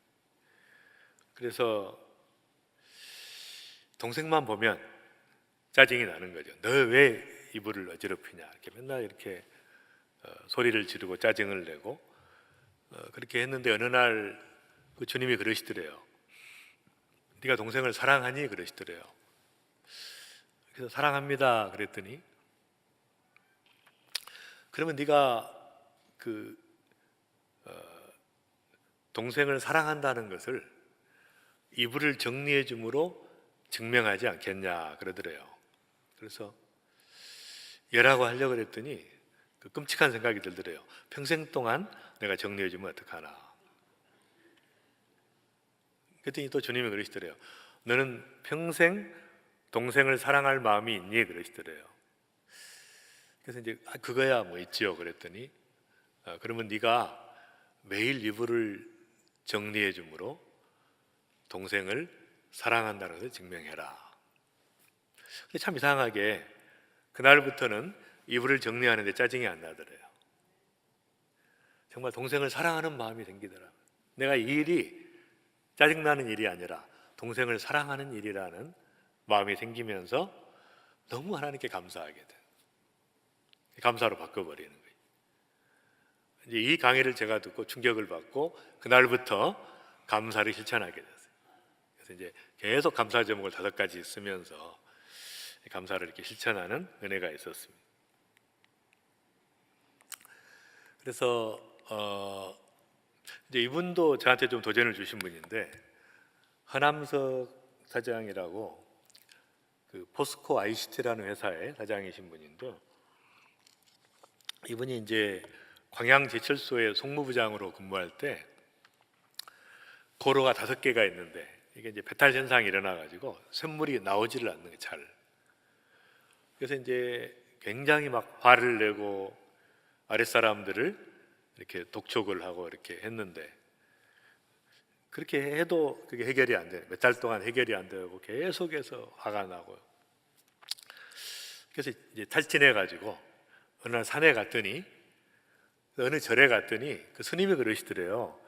그래서 동생만 보면 짜증이 나는 거죠. 너 왜 이불을 어지럽히냐, 이렇게 맨날 이렇게 소리를 지르고 짜증을 내고 그렇게 했는데, 어느 날 그 주님이 그러시더래요. 네가 동생을 사랑하니? 그러시더래요. 그래서 사랑합니다 그랬더니, 그러면 네가 동생을 사랑한다는 것을 이불을 정리해 줌으로 증명하지 않겠냐 그러더래요. 그래서 얘라고 하려고 그랬더니 그 끔찍한 생각이 들더래요. 평생 동안 내가 정리해 주면 어떡하나. 그랬더니 또 주님이 그러시더래요. 너는 평생 동생을 사랑할 마음이 있니? 그러시더래요. 그래서 그거야 뭐 있지요 그랬더니, 그러면 네가 매일 이불을 정리해 줌으로 동생을 사랑한다는 것을 증명해라. 참 이상하게 그날부터는 이불을 정리하는데 짜증이 안 나더래요. 정말 동생을 사랑하는 마음이 생기더라고요. 내가 이 일이 짜증나는 일이 아니라 동생을 사랑하는 일이라는 마음이 생기면서 너무 하나님께 감사하게 돼. 감사로 바꿔버리는 거예요. 이제 이 강의를 제가 듣고 충격을 받고 그날부터 감사를 실천하게 됐어요. 그래서 이제 계속 감사 제목을 5가지 쓰면서 감사를 이렇게 실천하는 은혜가 있었습니다. 그래서 이제 이분도 저한테 좀 도전을 주신 분인데, 허남석 사장이라고 그 포스코 ICT라는 회사의 사장이신 분인데, 이분이 이제 광양제철소의 송무부장으로 근무할 때 고로가 5개가 있는데 이게 이제 배탈 현상이 일어나가지고 쇳물이 나오지를 않는 게 잘. 그래서 이제 굉장히 막 화를 내고 아랫사람들을 이렇게 독촉을 하고 이렇게 했는데, 그렇게 해도 그게 해결이 안 돼. 몇 달 동안 해결이 안 되고 계속해서 화가 나고. 그래서 이제 탈진해가지고 어느 날 산에 갔더니, 어느 절에 갔더니 그 스님이 그러시더래요.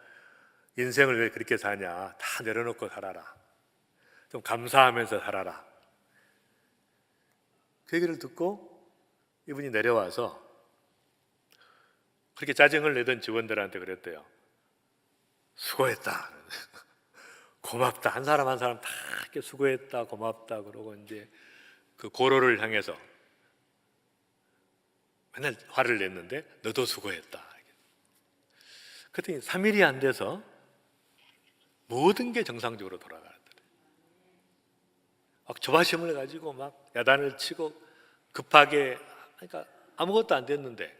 인생을 왜 그렇게 사냐? 다 내려놓고 살아라. 좀 감사하면서 살아라. 그 얘기를 듣고 이분이 내려와서 그렇게 짜증을 내던 직원들한테 그랬대요. 수고했다. 고맙다. 한 사람 한 사람 다 이렇게 수고했다, 고맙다 그러고 이제 그 고로를 향해서 맨날 화를 냈는데 너도 수고했다. 그랬더니 3일이 안 돼서 모든 게 정상적으로 돌아가더래요. 막 조바심을 가지고 막 야단을 치고 급하게, 그러니까 아무것도 안 됐는데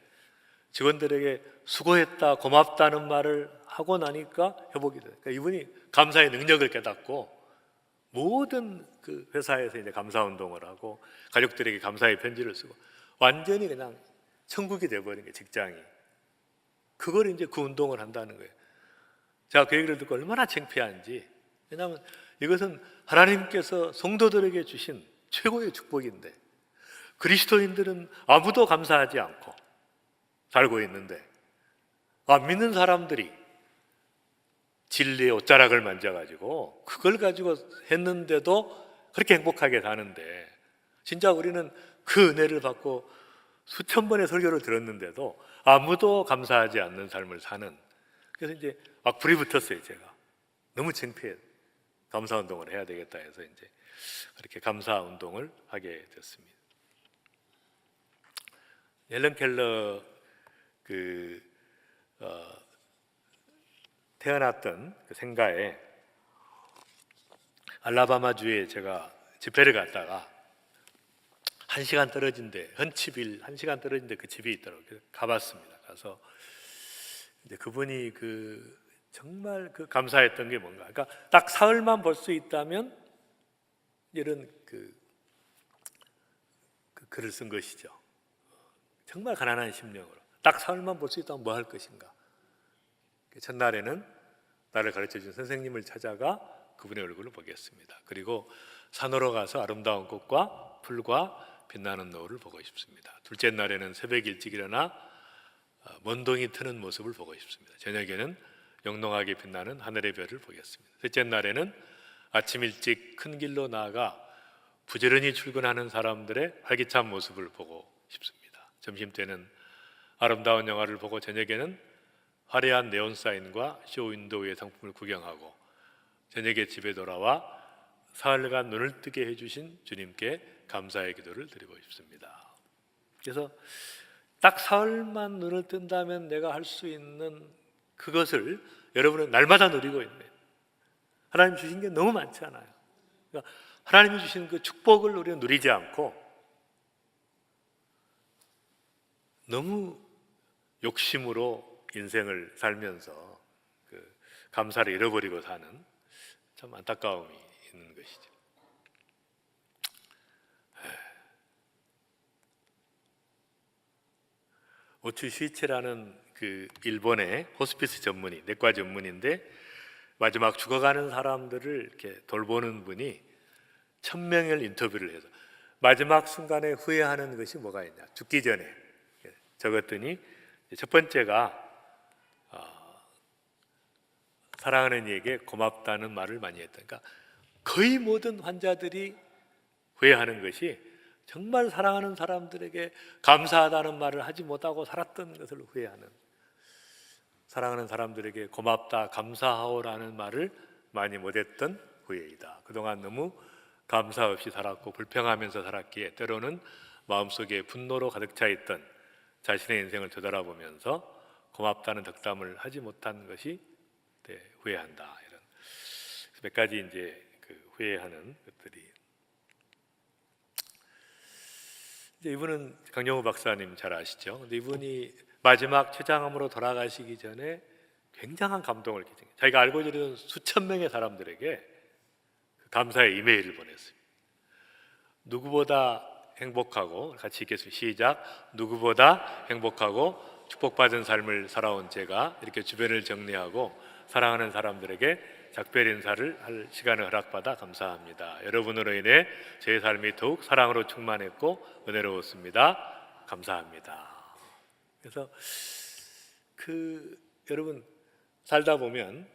직원들에게 수고했다, 고맙다는 말을 하고 나니까 회복이 돼요. 그러니까 이분이 감사의 능력을 깨닫고 모든 그 회사에서 이제 감사 운동을 하고 가족들에게 감사의 편지를 쓰고 완전히 그냥 천국이 돼버린 거예요, 직장이. 그걸 이제 그 운동을 한다는 거예요. 제가 그 얘기를 듣고 얼마나 창피한지. 왜냐하면 이것은 하나님께서 성도들에게 주신 최고의 축복인데, 그리스도인들은 아무도 감사하지 않고 살고 있는데, 안 믿는 사람들이 진리의 옷자락을 만져가지고 그걸 가지고 했는데도 그렇게 행복하게 사는데, 진짜 우리는 그 은혜를 받고 수천 번의 설교를 들었는데도 아무도 감사하지 않는 삶을 사는. 그래서 이제 막 불이 붙었어요. 제가 너무 창피해. 감사 운동을 해야 되겠다 해서 이제 그렇게 감사 운동을 하게 됐습니다. 헬런 켈러 태어났던 그 생가에 알라바마주에 제가 집회를 갔다가 1시간 떨어진데, 헌치빌 1시간 떨어진데 그 집이 있더라고요. 가봤습니다. 가서 이제 그분이 정말 감사했던 게 뭔가, 그러니까 딱 사흘만 볼 수 있다면 이런 글을 쓴 것이죠. 정말 가난한 심령으로 딱 사흘만 볼 수 있다면 뭐 할 것인가. 첫날에는 나를 가르쳐준 선생님을 찾아가 그분의 얼굴을 보겠습니다. 그리고 산으로 가서 아름다운 꽃과 풀과 빛나는 노을을 보고 싶습니다. 둘째 날에는 새벽 일찍 일어나 먼동이 트는 모습을 보고 싶습니다. 저녁에는 영롱하게 빛나는 하늘의 별을 보겠습니다. 셋째 날에는 아침 일찍 큰 길로 나아가 부지런히 출근하는 사람들의 활기찬 모습을 보고 싶습니다. 점심 때는 아름다운 영화를 보고 저녁에는 화려한 네온 사인과 쇼윈도우의 상품을 구경하고 저녁에 집에 돌아와 사흘간 눈을 뜨게 해주신 주님께 감사의 기도를 드리고 싶습니다. 그래서 딱 사흘만 눈을 뜬다면 내가 할 수 있는 그것을 여러분은 날마다 누리고 있네요. 하나님 주신 게 너무 많잖아요. 그러니까 하나님이 주신 그 축복을 우리는 누리지 않고 너무 욕심으로 인생을 살면서 감사를 잃어버리고 사는 참 안타까움이 있는 것이죠. 오츠 슈이체라는 일본의 호스피스 전문의, 내과 전문인데 마지막 죽어가는 사람들을 이렇게 돌보는 분이 1000명을 인터뷰를 해서 마지막 순간에 후회하는 것이 뭐가 있냐, 죽기 전에 적었더니 첫 번째가 사랑하는 이에게 고맙다는 말을 많이 했다. 그러니까 거의 모든 환자들이 후회하는 것이 정말 사랑하는 사람들에게 감사하다는 말을 하지 못하고 살았던 것을 후회하는, 사랑하는 사람들에게 고맙다, 감사하오라는 말을 많이 못했던 후회이다. 그동안 너무 감사 없이 살았고 불평하면서 살았기에 때로는 마음속에 분노로 가득 차 있던 자신의 인생을 되돌아보면서 고맙다는 덕담을 하지 못한 것이 후회한다. 이런 몇 가지 이제 후회하는 것들이. 이제 이분은 강영우 박사님 잘 아시죠? 근데 이분이 마지막 췌장암으로 돌아가시기 전에 굉장한 감동을 끼친 거예요. 자기가 알고 지내던 수천 명의 사람들에게 감사의 이메일을 보냈어요. 누구보다 행복하고, 같이 읽겠습니다. 시작. 누구보다 행복하고 축복받은 삶을 살아온 제가 이렇게 주변을 정리하고 사랑하는 사람들에게 작별 인사를 할 시간을 허락받아 감사합니다. 여러분으로 인해 제 삶이 더욱 사랑으로 충만했고 은혜로웠습니다. 감사합니다. 그래서 여러분 살다 보면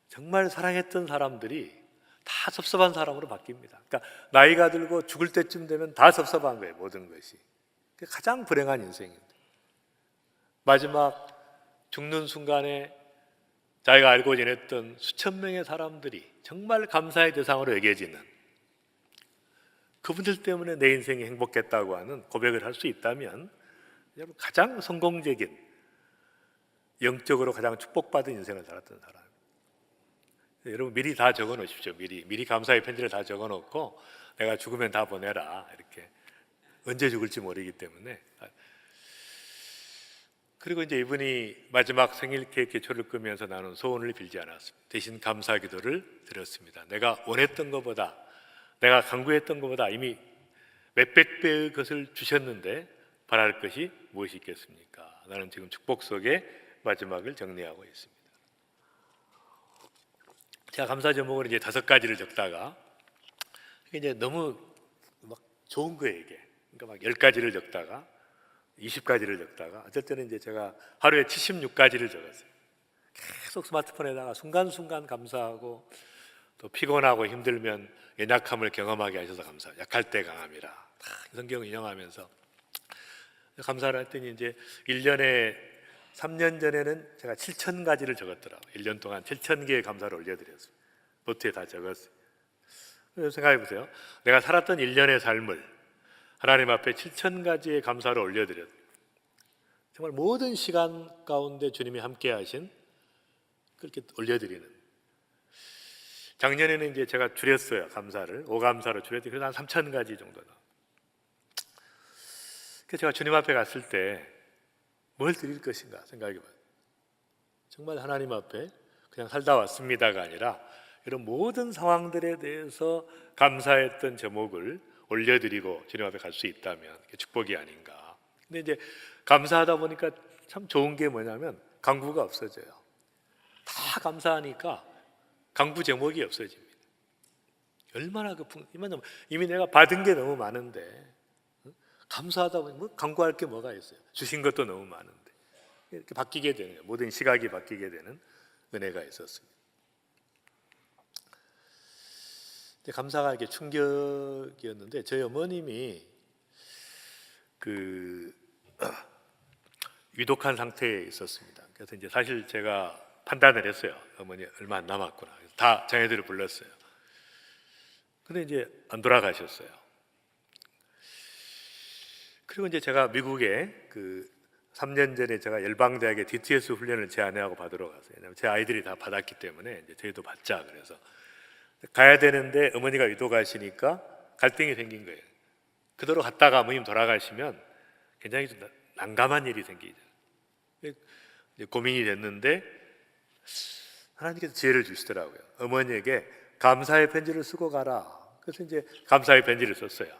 정말 사랑했던 사람들이 다 섭섭한 사람으로 바뀝니다. 그러니까 나이가 들고 죽을 때쯤 되면 다 섭섭한 거예요. 모든 것이. 가장 불행한 인생입니다. 마지막 죽는 순간에 자기가 알고 지냈던 수천 명의 사람들이 정말 감사의 대상으로 여겨지는, 그분들 때문에 내 인생이 행복했다고 하는 고백을 할 수 있다면 여러분 가장 성공적인, 영적으로 가장 축복받은 인생을 살았던 사람. 여러분 미리 다 적어 놓으십시오. 미리 감사의 편지를 다 적어 놓고 내가 죽으면 다 보내라. 이렇게. 언제 죽을지 모르기 때문에. 그리고 이제 이분이 마지막 생일 케이크 개초를 끄면서 나눈 소원을 빌지 않았습니다. 대신 감사 기도를 드렸습니다. 내가 원했던 것보다, 내가 간구했던 것보다 이미 몇백 배의 것을 주셨는데 바랄 것이 무엇이 있겠습니까? 나는 지금 축복 속에 마지막을 정리하고 있습니다. 제가 감사 제목을 이제 5가지를 적다가 이제 너무 막 좋은 거예요, 이게. 그러니까 막 10가지를 적다가 20가지를 적다가 어쩔 때는 이제 제가 하루에 76가지를 적었어요. 계속 스마트폰에다가 순간순간 감사하고, 또 피곤하고 힘들면 연약함을 경험하게 하셔서 감사합니다. 약할 때 강함이라 성경 인용하면서 감사를 했더니 이제 1년에 3년 전에는 제가 7,000가지를 적었더라고요. 1년 동안 7,000개의 감사를 올려드렸어요. 노트에 다 적었어요. 그래서 생각해 보세요. 내가 살았던 1년의 삶을 하나님 앞에 7,000가지의 감사를 올려드렸어요. 정말 모든 시간 가운데 주님이 함께 하신, 그렇게 올려드리는. 작년에는 이제 제가 줄였어요. 감사를. 5감사로 줄였더니 그래서 한 3,000가지 정도. 그래서 제가 주님 앞에 갔을 때 뭘 드릴 것인가 생각해봐요. 정말 하나님 앞에 그냥 살다 왔습니다가 아니라 이런 모든 상황들에 대해서 감사했던 제목을 올려드리고 주님 앞에 갈 수 있다면 축복이 아닌가. 근데 이제 감사하다 보니까 참 좋은 게 뭐냐면 강구가 없어져요. 다 감사하니까 강구 제목이 없어집니다. 얼마나 이미 내가 받은 게 너무 많은데 감사하다 보니 뭐 강구할 게 뭐가 있어요. 주신 것도 너무 많은데 이렇게 바뀌게 되는 거예요. 모든 시각이 바뀌게 되는 은혜가 있었습니다. 감사가 이렇게 충격이었는데 저희 어머님이 위독한 상태에 있었습니다. 그래서 이제 사실 제가 판단을 했어요. 어머니 얼마 안 남았구나. 다 자녀들을 불렀어요. 근데 이제 안 돌아가셨어요. 그리고 이제 제가 미국에 3년 전에 제가 열방대학의 DTS 훈련을 제 아내하고 받으러 갔어요. 왜냐하면 제 아이들이 다 받았기 때문에 이제 저희도 받자 그래서 가야 되는데 어머니가 위독하시니까 갈등이 생긴 거예요. 그대로 갔다가 어머님 돌아가시면 굉장히 좀 난감한 일이 생기죠. 고민이 됐는데 하나님께서 지혜를 주시더라고요. 어머니에게 감사의 편지를 쓰고 가라. 그래서 이제 감사의 편지를 썼어요.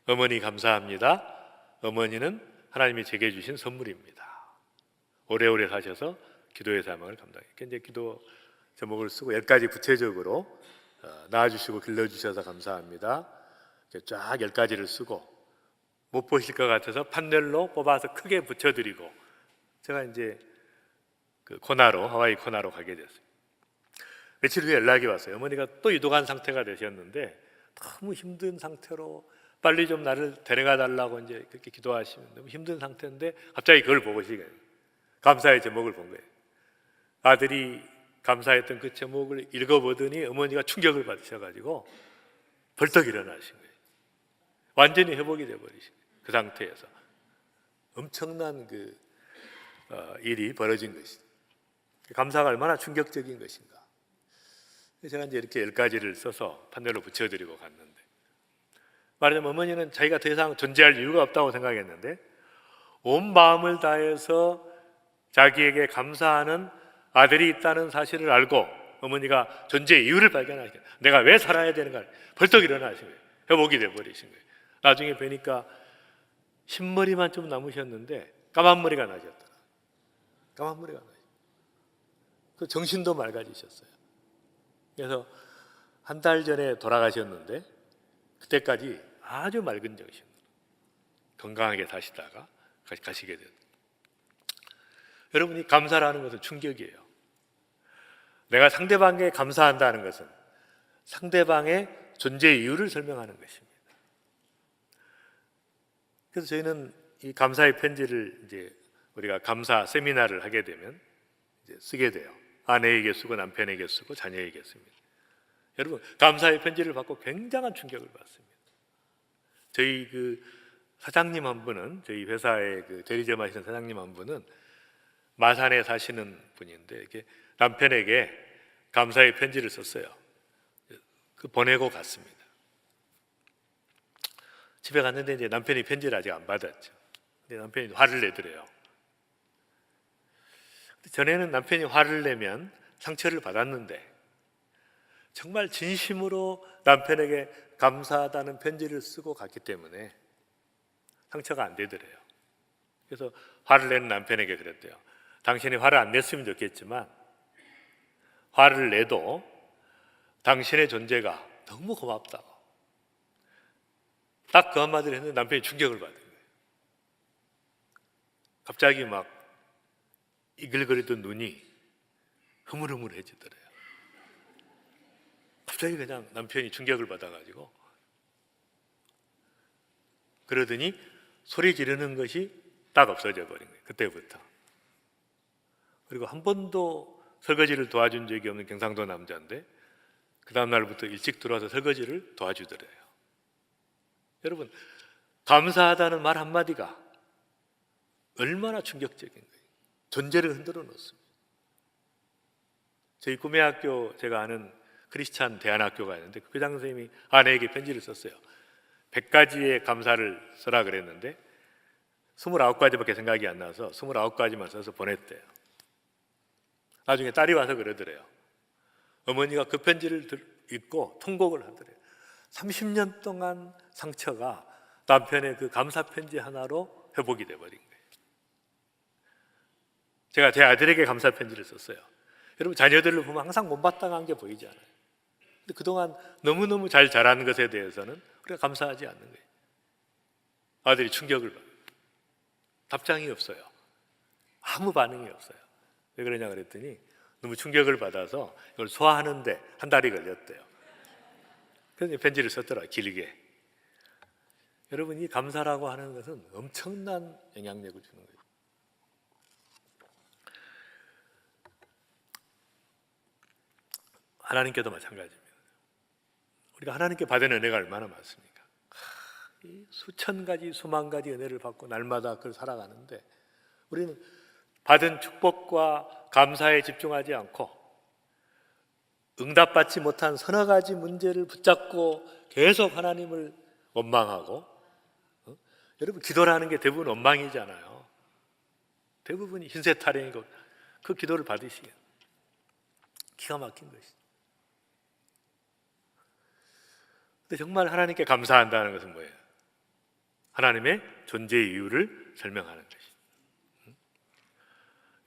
어머니 감사합니다. 어머니는 하나님이 제게 주신 선물입니다. 오래오래 사셔서 기도의 사명을 감당해. 이제 기도 제목을 쓰고 10가지 구체적으로 낳아주시고 길러주셔서 감사합니다. 쫙 10가지를 쓰고 못 보실 것 같아서 판넬로 뽑아서 크게 붙여드리고 제가 이제 하와이 코나로 가게 됐어요. 며칠 후에 연락이 왔어요. 어머니가 또 유독한 상태가 되셨는데 너무 힘든 상태로 빨리 좀 나를 데려가 달라고 이제 그렇게 기도하시면 너무 힘든 상태인데 갑자기 그걸 보고 시거예요. 감사의 제목을 본 거예요. 아들이 감사했던 그 제목을 읽어보더니 어머니가 충격을 받으셔가지고 벌떡 일어나신 거예요. 완전히 회복이 돼버리신 거예요. 그 상태에서 엄청난 일이 벌어진 것이죠. 감사가 얼마나 충격적인 것인가. 제가 이제 이렇게 10가지를 써서 판넬로 붙여드리고 갔는데, 말하자면 어머니는 자기가 더 이상 존재할 이유가 없다고 생각했는데 온 마음을 다해서 자기에게 감사하는 아들이 있다는 사실을 알고 어머니가 존재의 이유를 발견하시고 내가 왜 살아야 되는가 벌떡 일어나신 거예요. 회복이 돼버리신 거예요. 나중에 뵈니까 흰머리만 좀 남으셨는데 까만 머리가 나셨더라. 까만 머리가 나셨어요. 그 정신도 맑아지셨어요. 그래서 한 달 전에 돌아가셨는데 그때까지 아주 맑은 정신으로 건강하게 사시다가 가시게 됐어요. 여러분이 감사라는 것은 충격이에요. 내가 상대방에게 감사한다는 것은 상대방의 존재 이유를 설명하는 것입니다. 그래서 저희는 이 감사의 편지를 이제 우리가 감사 세미나를 하게 되면 이제 쓰게 돼요. 아내에게 쓰고 남편에게 쓰고 자녀에게 씁니다. 여러분 감사의 편지를 받고 굉장한 충격을 받습니다. 저희 사장님 한 분은 저희 회사의 대리점 하시는 사장님 한 분은 마산에 사시는 분인데 이렇게 남편에게 감사의 편지를 썼어요. 보내고 갔습니다. 집에 갔는데 이제 남편이 편지를 아직 안 받았죠. 근데 남편이 화를 내더래요. 전에는 남편이 화를 내면 상처를 받았는데 정말 진심으로 남편에게 감사하다는 편지를 쓰고 갔기 때문에 상처가 안 되더래요. 그래서 화를 내는 남편에게 그랬대요. 당신이 화를 안 냈으면 좋겠지만 화를 내도 당신의 존재가 너무 고맙다고. 딱 그 한마디를 했는데 남편이 충격을 받은 거예요. 갑자기 막 이글거리던 눈이 흐물흐물해지더래요. 갑자기 그냥 남편이 충격을 받아가지고 그러더니 소리 지르는 것이 딱 없어져 버린 거예요. 그때부터. 그리고 한 번도 설거지를 도와준 적이 없는 경상도 남자인데 그 다음 날부터 일찍 들어와서 설거지를 도와주더래요. 여러분 감사하다는 말 한마디가 얼마나 충격적인 거예요. 존재를 흔들어 놓습니다. 저희 꿈의 학교 제가 아는 크리스찬 대안학교가 있는데 그 교장 선생님이 아내에게 편지를 썼어요. 100가지의 감사를 써라 그랬는데 29가지밖에 생각이 안 나서 29가지만 써서 보냈대요. 나중에 딸이 와서 그러더래요. 어머니가 그 편지를 읽고 통곡을 하더래요. 30년 동안 상처가 남편의 그 감사 편지 하나로 회복이 돼버린 거예요. 제가 제 아들에게 감사 편지를 썼어요. 여러분 자녀들을 보면 항상 못마땅한 게 보이지 않아요. 근데 그동안 너무너무 잘 자란 것에 대해서는 우리가 감사하지 않는 거예요. 아들이 충격을 받아요. 답장이 없어요. 아무 반응이 없어요. 왜 그러냐 그랬더니 너무 충격을 받아서 이걸 소화하는데 한 달이 걸렸대요. 그래서 편지를 썼더라, 길게. 여러분 이 감사라고 하는 것은 엄청난 영향력을 주는 거예요. 하나님께도 마찬가지입니다. 우리가 하나님께 받은 은혜가 얼마나 많습니까? 수천 가지, 수만 가지 은혜를 받고 날마다 그걸 살아가는데 우리는 받은 축복과 감사에 집중하지 않고 응답받지 못한 서너 가지 문제를 붙잡고 계속 하나님을 원망하고 여러분 기도라는 게 대부분 원망이잖아요. 대부분이 흰새 타령이고 그 기도를 받으시게 기가 막힌 것이죠. 근데 정말 하나님께 감사한다는 것은 뭐예요? 하나님의 존재의 이유를 설명하는 것이죠.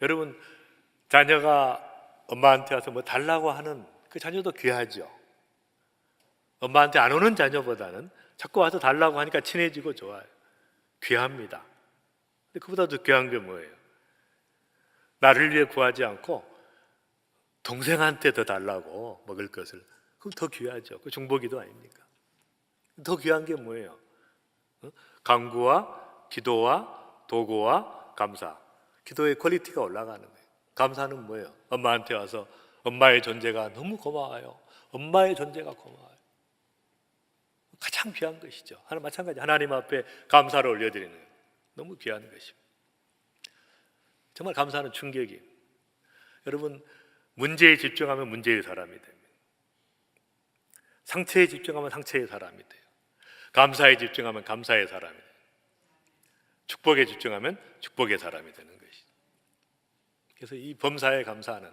여러분 자녀가 엄마한테 와서 뭐 달라고 하는 그 자녀도 귀하죠. 엄마한테 안 오는 자녀보다는 자꾸 와서 달라고 하니까 친해지고 좋아요. 귀합니다. 근데 그보다 더 귀한 게 뭐예요? 나를 위해 구하지 않고 동생한테 더 달라고 먹을 것을, 그럼 더 귀하죠. 그 중보기도 아닙니까? 더 귀한 게 뭐예요? 간구와 기도와 도구와 감사. 기도의 퀄리티가 올라가는 거예요. 감사는 뭐예요? 엄마한테 와서 엄마의 존재가 너무 고마워요. 엄마의 존재가 고마워요. 가장 귀한 것이죠. 마찬가지 하나님 앞에 감사를 올려드리는 거예요. 너무 귀한 것입니다. 정말 감사는 충격이에요. 여러분, 문제에 집중하면 문제의 사람이 됩니다. 상처에 집중하면 상처의 사람이 돼요. 감사에 집중하면 감사의 사람이 돼요. 축복에 집중하면 축복의 사람이 되는 것이죠. 그래서 이 범사에 감사하는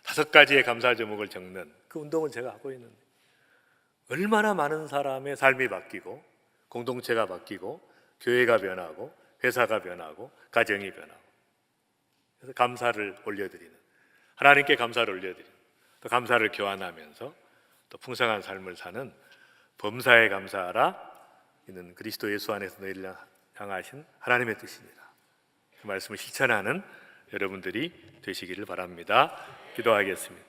5가지의 감사 제목을 적는 그 운동을 제가 하고 있는데, 얼마나 많은 사람의 삶이 바뀌고 공동체가 바뀌고 교회가 변하고 회사가 변하고 가정이 변하고, 그래서 감사를 올려드리는, 하나님께 감사를 올려드리는, 또 감사를 교환하면서 또 풍성한 삶을 사는 범사에 감사하라, 이는 그리스도 예수 안에서 너희를 향하신 하나님의 뜻입니다. 그 말씀을 실천하는 여러분들이 되시기를 바랍니다. 기도하겠습니다.